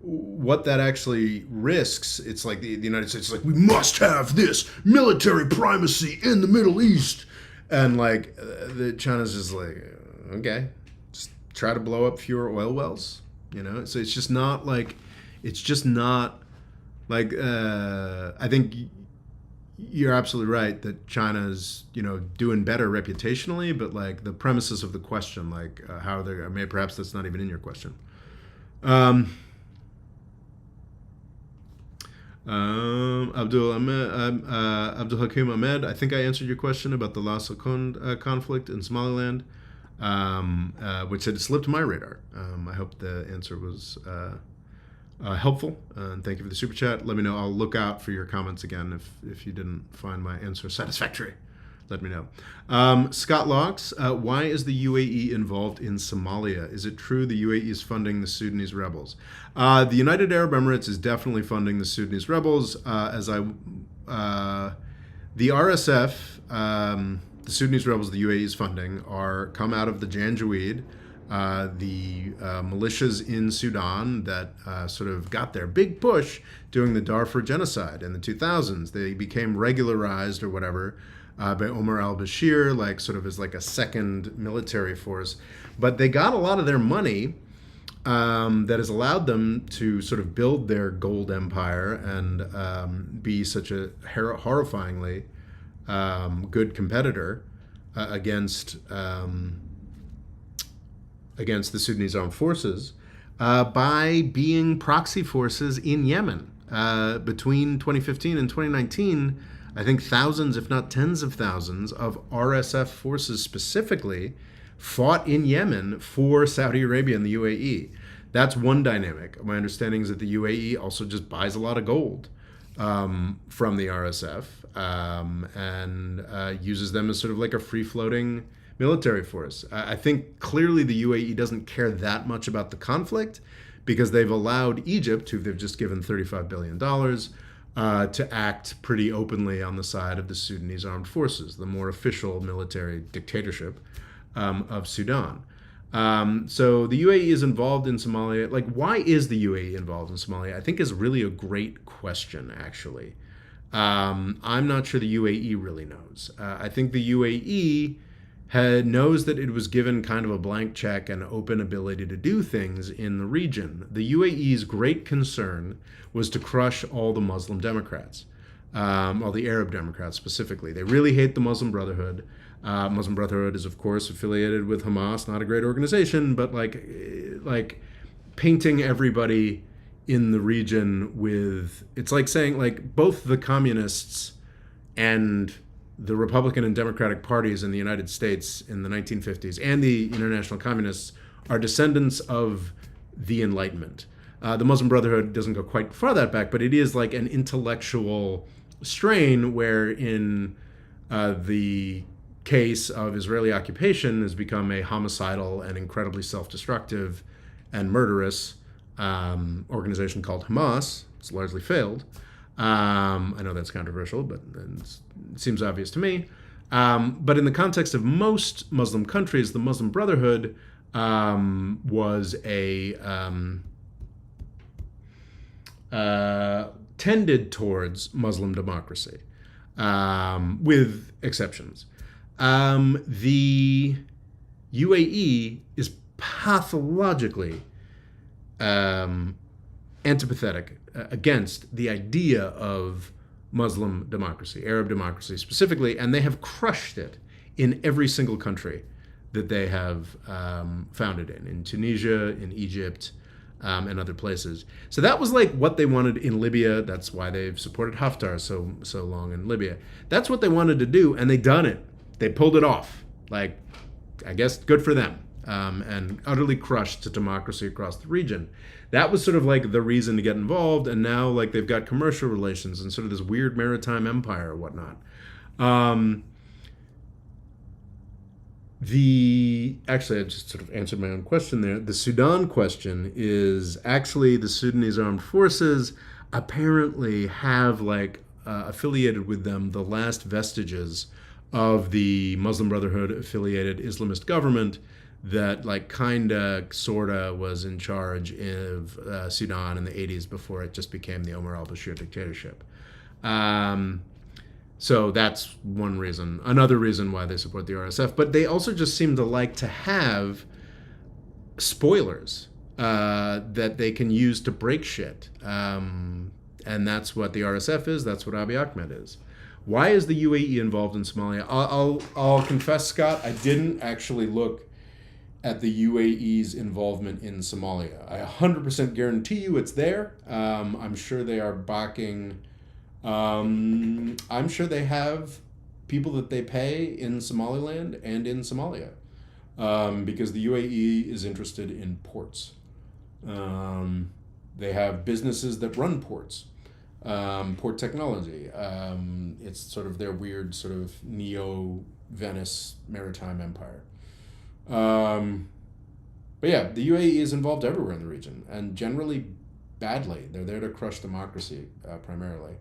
what that actually risks, it's like the United States is like, we must have this military primacy in the Middle East. And like China's just like, okay, just try to blow up fewer oil wells, So it's just not like, I think you're absolutely right that China's, doing better reputationally, but like the premises of the question, like how they're, perhaps that's not even in your question. Abdul Hakim Ahmed, I think I answered your question about the Las Akund conflict in Somaliland, which had slipped my radar. I hope the answer was helpful, and thank you for the super chat. Let me know. I'll look out for your comments again if you didn't find my answer satisfactory. Let me know. Scott Locks, why is the UAE involved in Somalia? Is it true the UAE is funding the Sudanese rebels? The United Arab Emirates is definitely funding the Sudanese rebels. The RSF, the Sudanese rebels the UAE is funding, come out of the Janjaweed, the militias in Sudan that sort of got their big push during the Darfur genocide in the 2000s. They became regularized or whatever by Omar al-Bashir, like sort of as like a second military force. But they got a lot of their money that has allowed them to sort of build their gold empire and be such a horrifyingly good competitor against the Sudanese armed forces by being proxy forces in Yemen. Between 2015 and 2019, I think thousands, if not tens of thousands, of RSF forces specifically fought in Yemen for Saudi Arabia and the UAE. That's one dynamic. My understanding is that the UAE also just buys a lot of gold from the RSF and uses them as sort of like a free-floating military force. I think clearly the UAE doesn't care that much about the conflict because they've allowed Egypt, who they've just given $35 billion, to act pretty openly on the side of the Sudanese armed forces, the more official military dictatorship of Sudan. So the UAE is involved in Somalia. Like, why is the UAE involved in Somalia? I think is really a great question, actually. I'm not sure the UAE really knows. I think the UAE knows that it was given kind of a blank check and open ability to do things in the region. The UAE's great concern was to crush all the Muslim Democrats, all the Arab Democrats specifically. They really hate the Muslim Brotherhood. Muslim Brotherhood is, of course, affiliated with Hamas, not a great organization, but like painting everybody in the region with, it's like saying like both the communists and the Republican and Democratic parties in the United States in the 1950s and the international communists are descendants of the Enlightenment. The Muslim Brotherhood doesn't go quite far that back, but it is like an intellectual strain where in the case of Israeli occupation has become a homicidal and incredibly self-destructive and murderous organization called Hamas. It's largely failed. I know that's controversial, but it seems obvious to me. But in the context of most Muslim countries, the Muslim Brotherhood was tended towards Muslim democracy, with exceptions. The UAE is pathologically antipathetic against the idea of Muslim democracy, Arab democracy specifically, and they have crushed it in every single country that they have founded in Tunisia, in Egypt, and other places. So that was like what they wanted in Libya. That's why they've supported Haftar so long in Libya. That's what they wanted to do, and they done it. They pulled it off. Like, I guess good for them. And utterly crushed democracy across the region. That was sort of like the reason to get involved, and now like they've got commercial relations and sort of this weird maritime empire or whatnot. Actually, I just sort of answered my own question there. The Sudan question is actually the Sudanese armed forces apparently have like affiliated with them the last vestiges of the Muslim Brotherhood affiliated Islamist government that like kinda sorta was in charge of Sudan in the 80s before it just became the Omar al-Bashir dictatorship. So that's one reason. Another reason why they support the RSF. But they also just seem to like to have spoilers that they can use to break shit. And that's what the RSF is. That's what Abiy Ahmed is. Why is the UAE involved in Somalia? I'll confess, Scott, I didn't actually look at the UAE's involvement in Somalia. I 100% guarantee you it's there. I'm sure they are backing. I'm sure they have people that they pay in Somaliland and in Somalia, because the UAE is interested in ports. They have businesses that run ports, port technology. It's sort of their weird sort of neo-Venice maritime empire. But yeah, the UAE is involved everywhere in the region, and generally badly. They're there to crush democracy, primarily.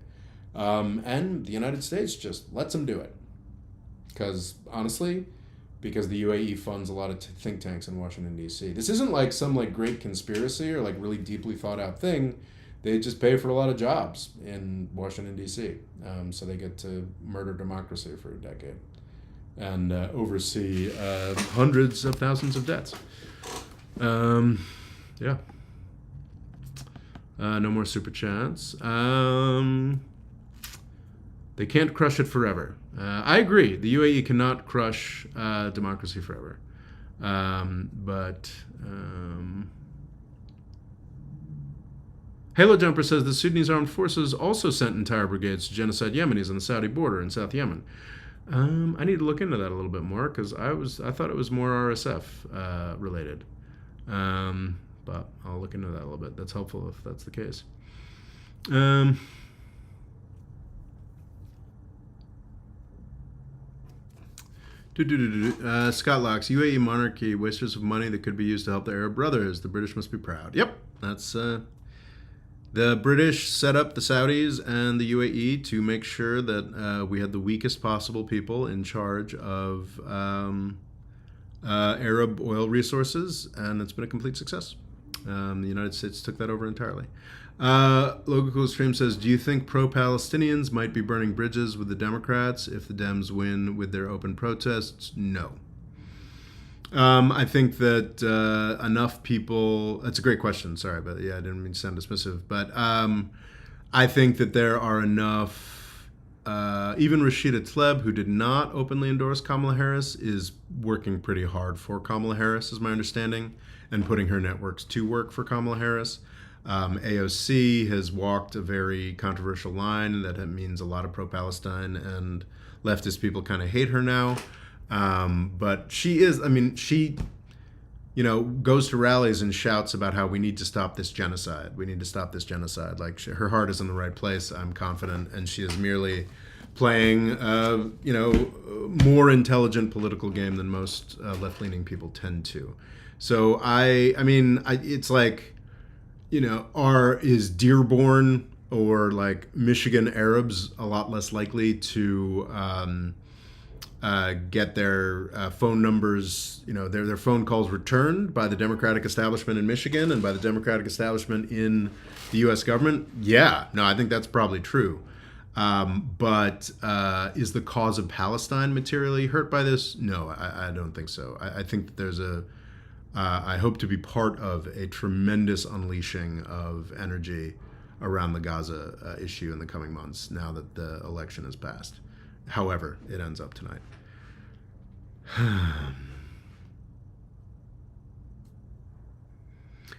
And the United States just lets them do it. Because the UAE funds a lot of think tanks in Washington, D.C. This isn't like some like great conspiracy or like really deeply thought out thing. They just pay for a lot of jobs in Washington, D.C. So they get to murder democracy for a decade and oversee hundreds of thousands of deaths. Yeah. No more super chats. They can't crush it forever. I agree. The UAE cannot crush democracy forever. Halo Jumper says the Sudanese armed forces also sent entire brigades to genocide Yemenis on the Saudi border in South Yemen. I need to look into that a little bit more because I thought it was more RSF related. But I'll look into that a little bit. That's helpful if that's the case. Scott Locks, UAE monarchy, wasters of money that could be used to help the Arab brothers. The British must be proud. Yep, that's the British set up the Saudis and the UAE to make sure that we had the weakest possible people in charge of Arab oil resources, and it's been a complete success. The United States took that over entirely. Logical Stream says, do you think pro-Palestinians might be burning bridges with the Democrats if the Dems win with their open protests? No. I think that enough people... That's a great question, sorry, but yeah, I didn't mean to sound dismissive. But I think that there are enough... even Rashida Tlaib, who did not openly endorse Kamala Harris, is working pretty hard for Kamala Harris, is my understanding, and putting her networks to work for Kamala Harris. AOC has walked a very controversial line that means a lot of pro-Palestine and leftist people kind of hate her now. But she is, I mean, she, goes to rallies and shouts about how we need to stop this genocide. We need to stop this genocide. Like, her heart is in the right place, I'm confident, and she is merely playing, more intelligent political game than most left-leaning people tend to. So it's like, is Dearborn or like Michigan Arabs a lot less likely to get their phone numbers, their phone calls returned by the Democratic establishment in Michigan and by the Democratic establishment in the U.S. government? Yeah, no, I think that's probably true. But is the cause of Palestine materially hurt by this? No, I don't think so. I think that there's I hope to be part of a tremendous unleashing of energy around the Gaza issue in the coming months now that the election has passed. However, it ends up tonight.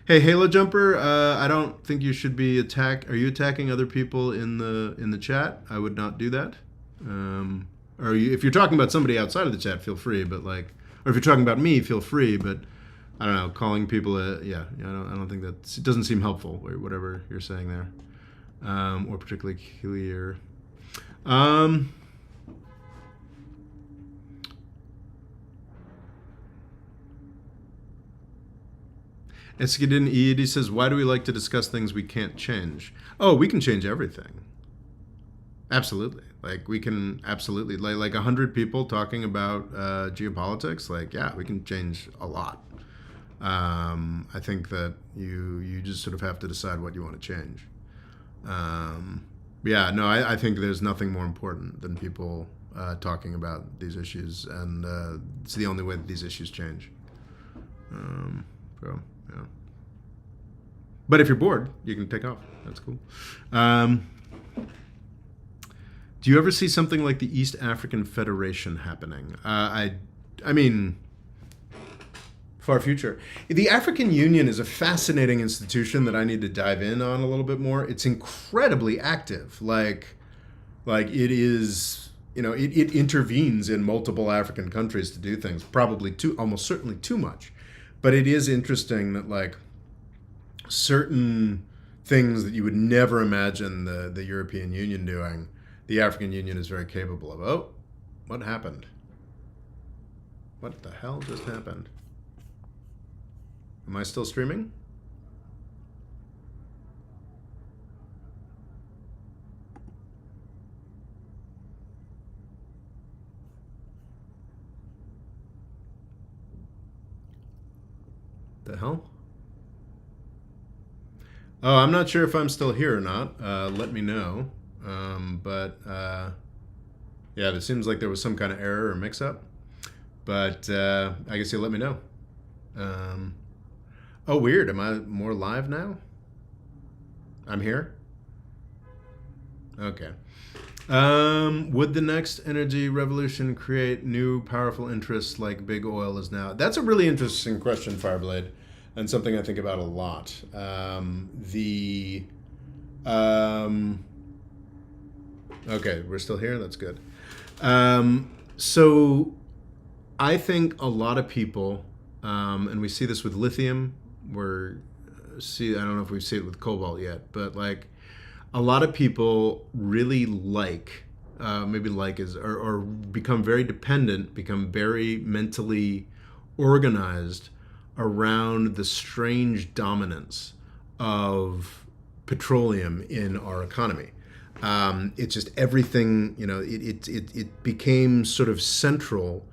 Hey, Halo Jumper, I don't think you should be Are you attacking other people in the chat? I would not do that. If you're talking about somebody outside of the chat, feel free. But or if you're talking about me, feel free. But I don't know, calling people, I don't think that, it doesn't seem helpful, or whatever you're saying there, or particularly clear. Eskidin Eid says, why do we like to discuss things we can't change? Oh, we can change everything. Absolutely. We can absolutely, 100 people talking about geopolitics, we can change a lot. I think that you just sort of have to decide what you want to change. I think there's nothing more important than people talking about these issues, and it's the only way that these issues change. But if you're bored, you can take off. That's cool. Do you ever see something like the East African Federation happening? I mean... Far future. The African Union is a fascinating institution that I need to dive in on a little bit more. It's incredibly active. It is, it intervenes in multiple African countries to do things, probably almost certainly too much. But it is interesting that certain things that you would never imagine the European Union doing, the African Union is very capable of. Oh, what happened? What the hell just happened? Am I still streaming? The hell? Oh, I'm not sure if I'm still here or not. Let me know. Yeah, it seems like there was some kind of error or mix-up. But I guess you'll let me know. Oh, weird. Am I more live now? I'm here? Okay. Would the next energy revolution create new powerful interests like big oil is now? That's a really interesting question, Fireblade, and something I think about a lot. Um, okay, we're still here. That's good. So I think a lot of people, and we see this with lithium. I don't know if we see it with cobalt yet, but like a lot of people really like, maybe like is or become very dependent, become very mentally organized around the strange dominance of petroleum in our economy. It's just everything, it became sort of central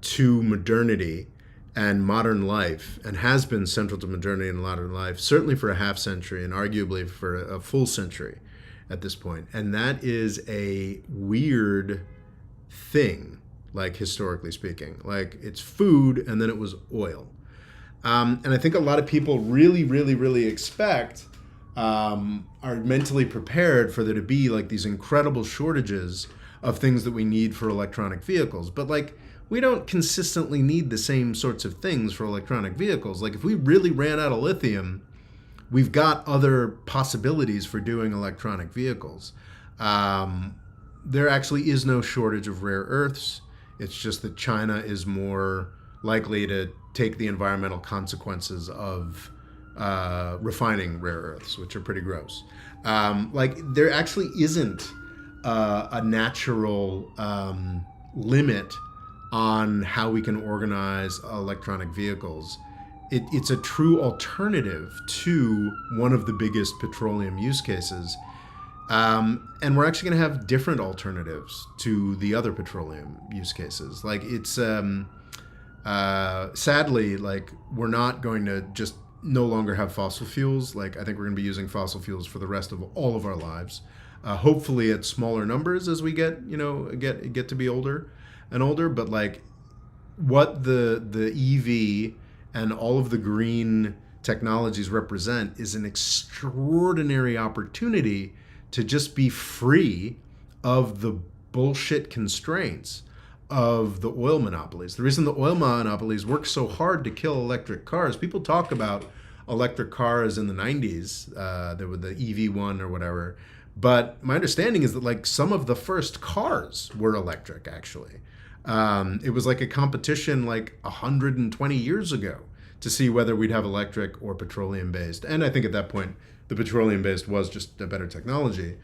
to modernity and modern life, and has been central to modernity and modern life, certainly for a half century and arguably for a full century at this point. And that is a weird thing, like historically speaking. Like it's food and then it was oil. And I think a lot of people really, really, really expect, are mentally prepared for there to be like these incredible shortages of things that we need for electronic vehicles. But like, we don't consistently need the same sorts of things for electronic vehicles. Like if we really ran out of lithium, we've got other possibilities for doing electronic vehicles. There actually is no shortage of rare earths. It's just that China is more likely to take the environmental consequences of refining rare earths, which are pretty gross. Like there actually isn't a natural limit on how we can organize electronic vehicles. It's a true alternative to one of the biggest petroleum use cases. And we're actually going to have different alternatives to the other petroleum use cases. Like it's sadly, like we're not going to just no longer have fossil fuels. Like I think we're going to be using fossil fuels for the rest of all of our lives. Hopefully at smaller numbers as we get to be older and older. But like what the EV and all of the green technologies represent is an extraordinary opportunity to just be free of the bullshit constraints of the oil monopolies. The reason the oil monopolies work so hard to kill electric cars, people talk about electric cars in the 90s, there were the EV1 or whatever, but my understanding is that like some of the first cars were electric actually. It was like a competition like 120 years ago to see whether we'd have electric or petroleum based. And I think at that point, the petroleum based was just a better technology.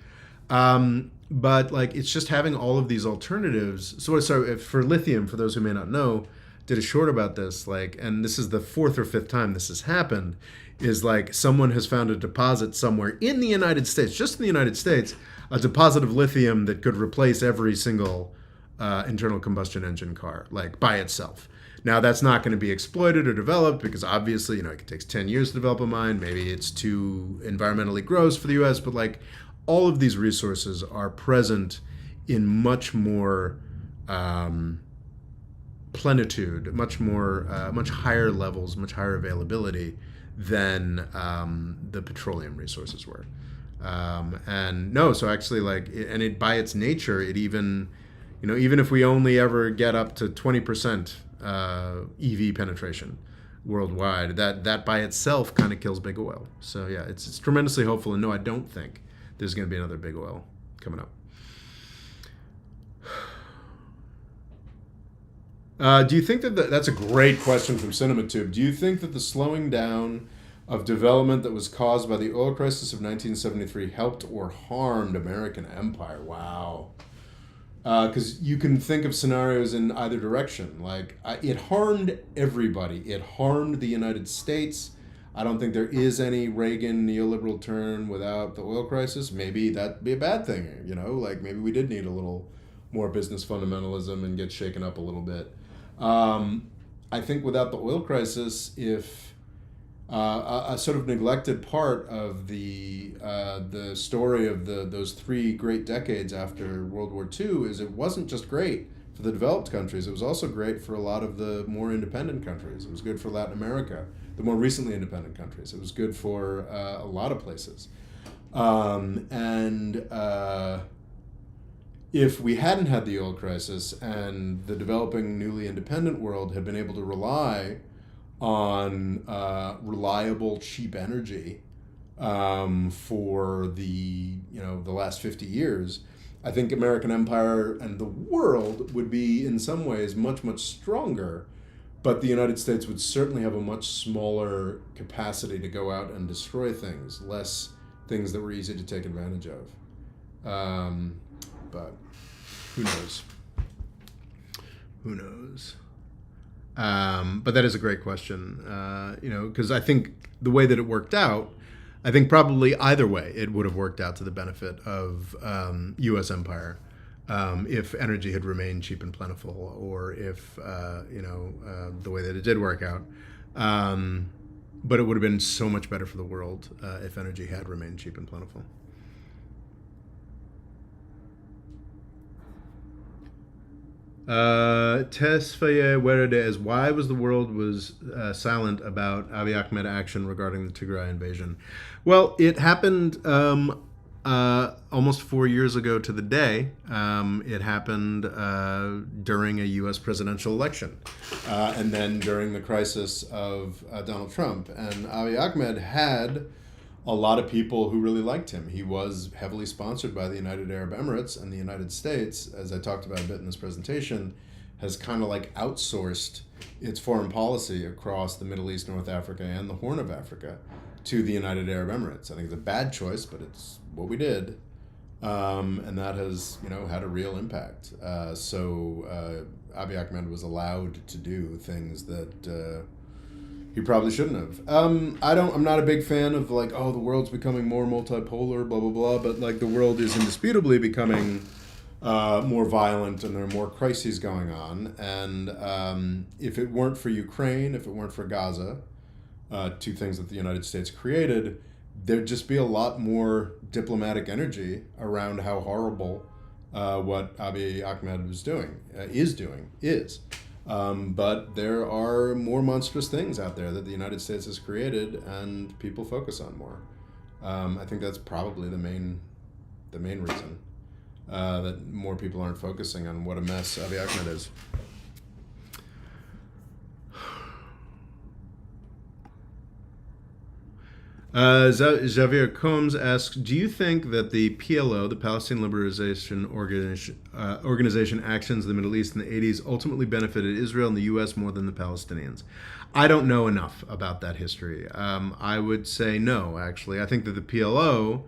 But like it's just having all of these alternatives. So if for lithium, for those who may not know, did a short about this, like, and this is the fourth or fifth time this has happened, is like someone has found a deposit somewhere in the United States, just in the United States, a deposit of lithium that could replace every single internal combustion engine car, like by itself. Now that's not going to be exploited or developed because obviously, it takes 10 years to develop a mine. Maybe it's too environmentally gross for the US, but like all of these resources are present in much more plenitude, much higher levels, much higher availability than the petroleum resources were. So actually and it by its nature, it even, even if we only ever get up to 20% EV penetration worldwide, that by itself kind of kills big oil. So yeah, it's tremendously hopeful. And no, I don't think there's going to be another big oil coming up. Do you think that's a great question from CinemaTube. Do you think that the slowing down of development that was caused by the oil crisis of 1973 helped or harmed American empire? Wow. Because you can think of scenarios in either direction. Like, it harmed everybody. It harmed the United States. I don't think there is any Reagan neoliberal turn without the oil crisis. Maybe that'd be a bad thing, like maybe we did need a little more business fundamentalism and get shaken up a little bit. I think without the oil crisis, if a sort of neglected part of the story of those 3 great decades after World War II is it wasn't just great for the developed countries. It was also great for a lot of the more independent countries. It was good for Latin America, the more recently independent countries. It was good for a lot of places. If we hadn't had the oil crisis and the developing newly independent world had been able to rely on reliable, cheap energy for the last 50 years, I think American empire and the world would be in some ways much, much stronger, but the United States would certainly have a much smaller capacity to go out and destroy things, less things that were easy to take advantage of. But who knows? Who knows? But that is a great question, because I think the way that it worked out, I think probably either way it would have worked out to the benefit of U.S. empire if energy had remained cheap and plentiful, or if, the way that it did work out. But it would have been so much better for the world if energy had remained cheap and plentiful. Tesfaye Werede is, why was the world silent about Abiy Ahmed action regarding the Tigray invasion? Well, it happened almost 4 years ago to the day. It happened during a U.S. presidential election, and then during the crisis of Donald Trump. And Abiy Ahmed had a lot of people who really liked him. He was heavily sponsored by the United Arab Emirates, and the United States, as I talked about a bit in this presentation, has kind of like outsourced its foreign policy across the Middle East, North Africa, and the Horn of Africa to the United Arab Emirates. I think it's a bad choice, but it's what we did. And that has, had a real impact. So Abiy Ahmed was allowed to do things that he probably shouldn't have. I'm not a big fan of the world's becoming more multipolar, blah, blah, blah, but the world is indisputably becoming more violent, and there are more crises going on. And if it weren't for Ukraine, if it weren't for Gaza, two things that the United States created, there'd just be a lot more diplomatic energy around how horrible what Abiy Ahmed is. But there are more monstrous things out there that the United States has created, and people focus on more. I think that's probably the main reason that more people aren't focusing on what a mess Abiy Ahmed is. Xavier Combs asks, do you think that the PLO, the Palestinian Liberation Organization actions in the Middle East in the 80s ultimately benefited Israel and the U.S. more than the Palestinians? I don't know enough about that history. I would say no, actually. I think that the PLO,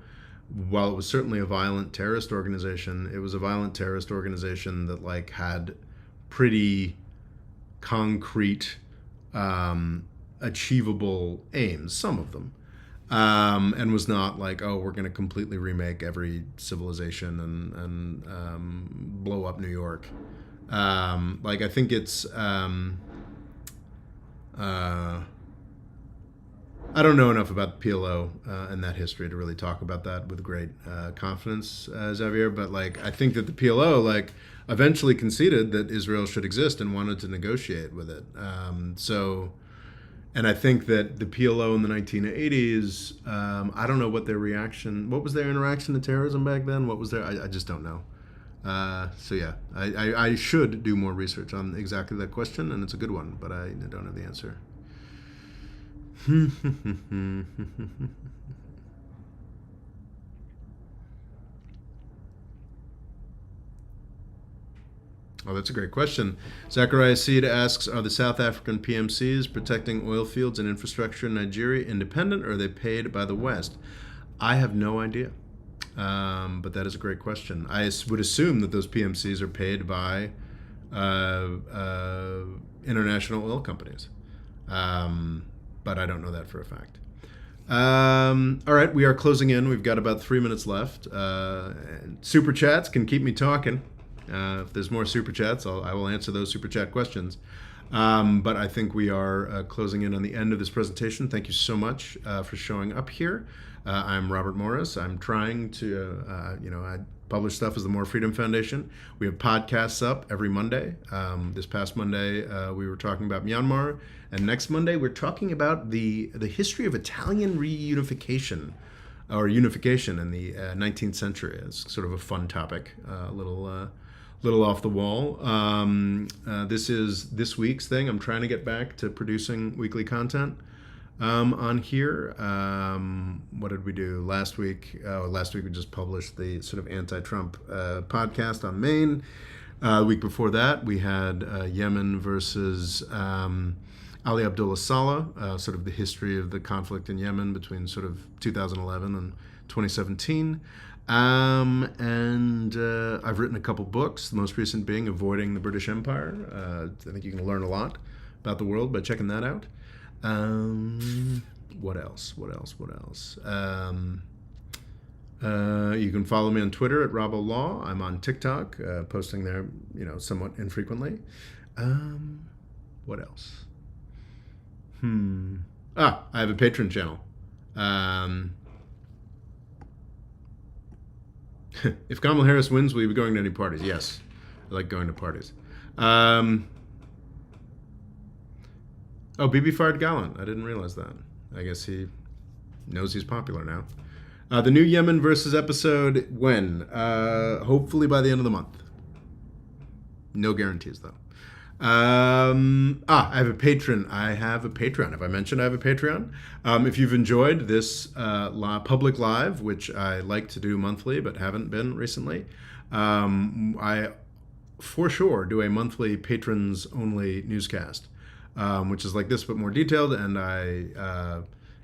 while it was certainly a violent terrorist organization, it was a violent terrorist organization that had pretty concrete, achievable aims, some of them. And was not we're going to completely remake every civilization and blow up New York. I think it's I don't know enough about the PLO and that history to really talk about that with great confidence, Xavier. But I think that the PLO eventually conceded that Israel should exist and wanted to negotiate with it. And I think that the PLO in the 1980s, I don't know what was their interaction to terrorism back then? What was I just don't know. I should do more research on exactly that question, and it's a good one, but I don't have the answer. Oh, that's a great question. Zachariah Seed asks, are the South African PMCs protecting oil fields and infrastructure in Nigeria independent, or are they paid by the West? I have no idea, but that is a great question. I would assume that those PMCs are paid by international oil companies, but I don't know that for a fact. All right, we are closing in. We've got about 3 minutes left. Super chats can keep me talking. If there's more super chats, I will answer those super chat questions. But I think we are closing in on the end of this presentation. Thank you so much for showing up here. I'm Robert Morris. I'm trying to, I publish stuff as the More Freedom Foundation. We have podcasts up every Monday. This past Monday, we were talking about Myanmar. And next Monday, we're talking about the history of Italian reunification or unification in the 19th century. It's sort of a fun topic, a little off the wall. This is this week's thing. I'm trying to get back to producing weekly content. on here. What did we do last week? Last week we just published the sort of anti-Trump podcast on Maine. The week before that we had Yemen versus Ali Abdullah Saleh, sort of the history of the conflict in Yemen between sort of 2011 and 2017. And I've written a couple books, the most recent being Avoiding the British Empire. I think you can learn a lot about the world by checking that out. What else? You can follow me on Twitter at RobboLaw. I'm on TikTok, posting there, somewhat infrequently. What else? I have a Patreon channel. If Kamala Harris wins, will you be going to any parties? Yes. I like going to parties. Bibi fired Gallant. I didn't realize that. I guess he knows he's popular now. The new Yemen versus episode, when? Hopefully by the end of the month. No guarantees, though. I have a Patreon. Have I mentioned I have a Patreon? If you've enjoyed this public live, which I like to do monthly but haven't been recently, I for sure do a monthly patrons only newscast, which is like this but more detailed, and I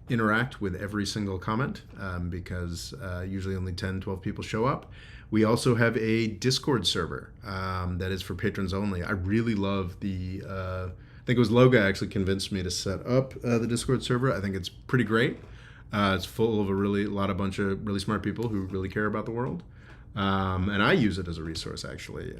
interact with every single comment because usually only 10, 12 people show up. We also have a Discord server that is for patrons only. I really love I think it was Loga actually convinced me to set up the Discord server. I think it's pretty great. It's full of a bunch of really smart people who really care about the world. And I use it as a resource, actually.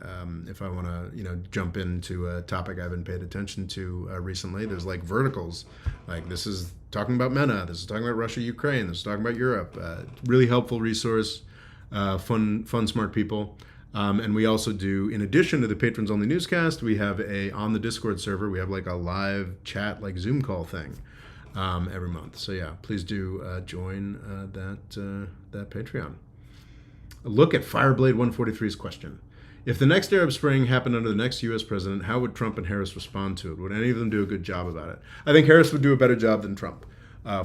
If I want to, jump into a topic I've been paying attention to recently, there's like verticals. Like this is talking about MENA, this is talking about Russia, Ukraine, this is talking about Europe. Really helpful resource. Fun, smart people. And we also do, in addition to the patrons only newscast, we have on the Discord server, we have like a live chat, like Zoom call thing every month. So yeah, please do join that Patreon. A look at Fireblade 143's question. If the next Arab Spring happened under the next U.S. president, how would Trump and Harris respond to it? Would any of them do a good job about it? I think Harris would do a better job than Trump,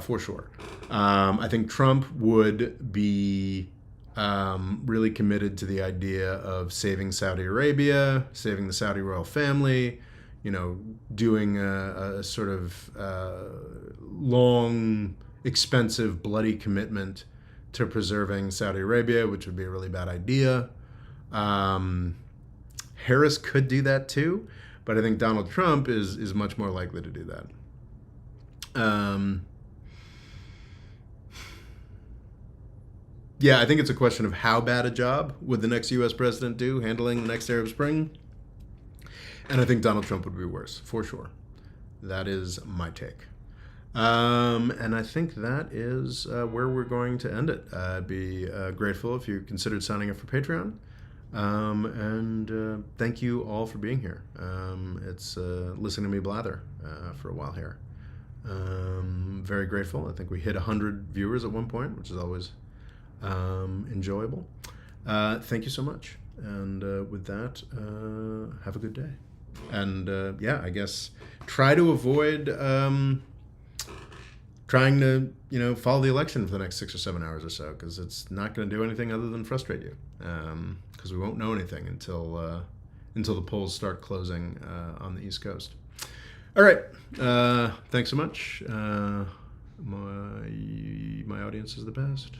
for sure. I think Trump would be really committed to the idea of saving Saudi Arabia, saving the Saudi royal family, doing a sort of long, expensive, bloody commitment to preserving Saudi Arabia, which would be a really bad idea. Harris could do that too, but I think Donald Trump is much more likely to do that. Yeah, I think it's a question of how bad a job would the next U.S. president do handling the next Arab Spring. And I think Donald Trump would be worse, for sure. That is my take. And I think that is where we're going to end it. I'd be grateful if you considered signing up for Patreon. And thank you all for being here. It's listening to me blather for a while here. Very grateful. I think we hit 100 viewers at one point, which is always enjoyable. Thank you so much. And with that, have a good day. And I guess try to avoid trying to follow the election for the next 6 or 7 hours or so, because it's not going to do anything other than frustrate you, because we won't know anything until the polls start closing on the East Coast. All right, thanks so much. My audience is the best.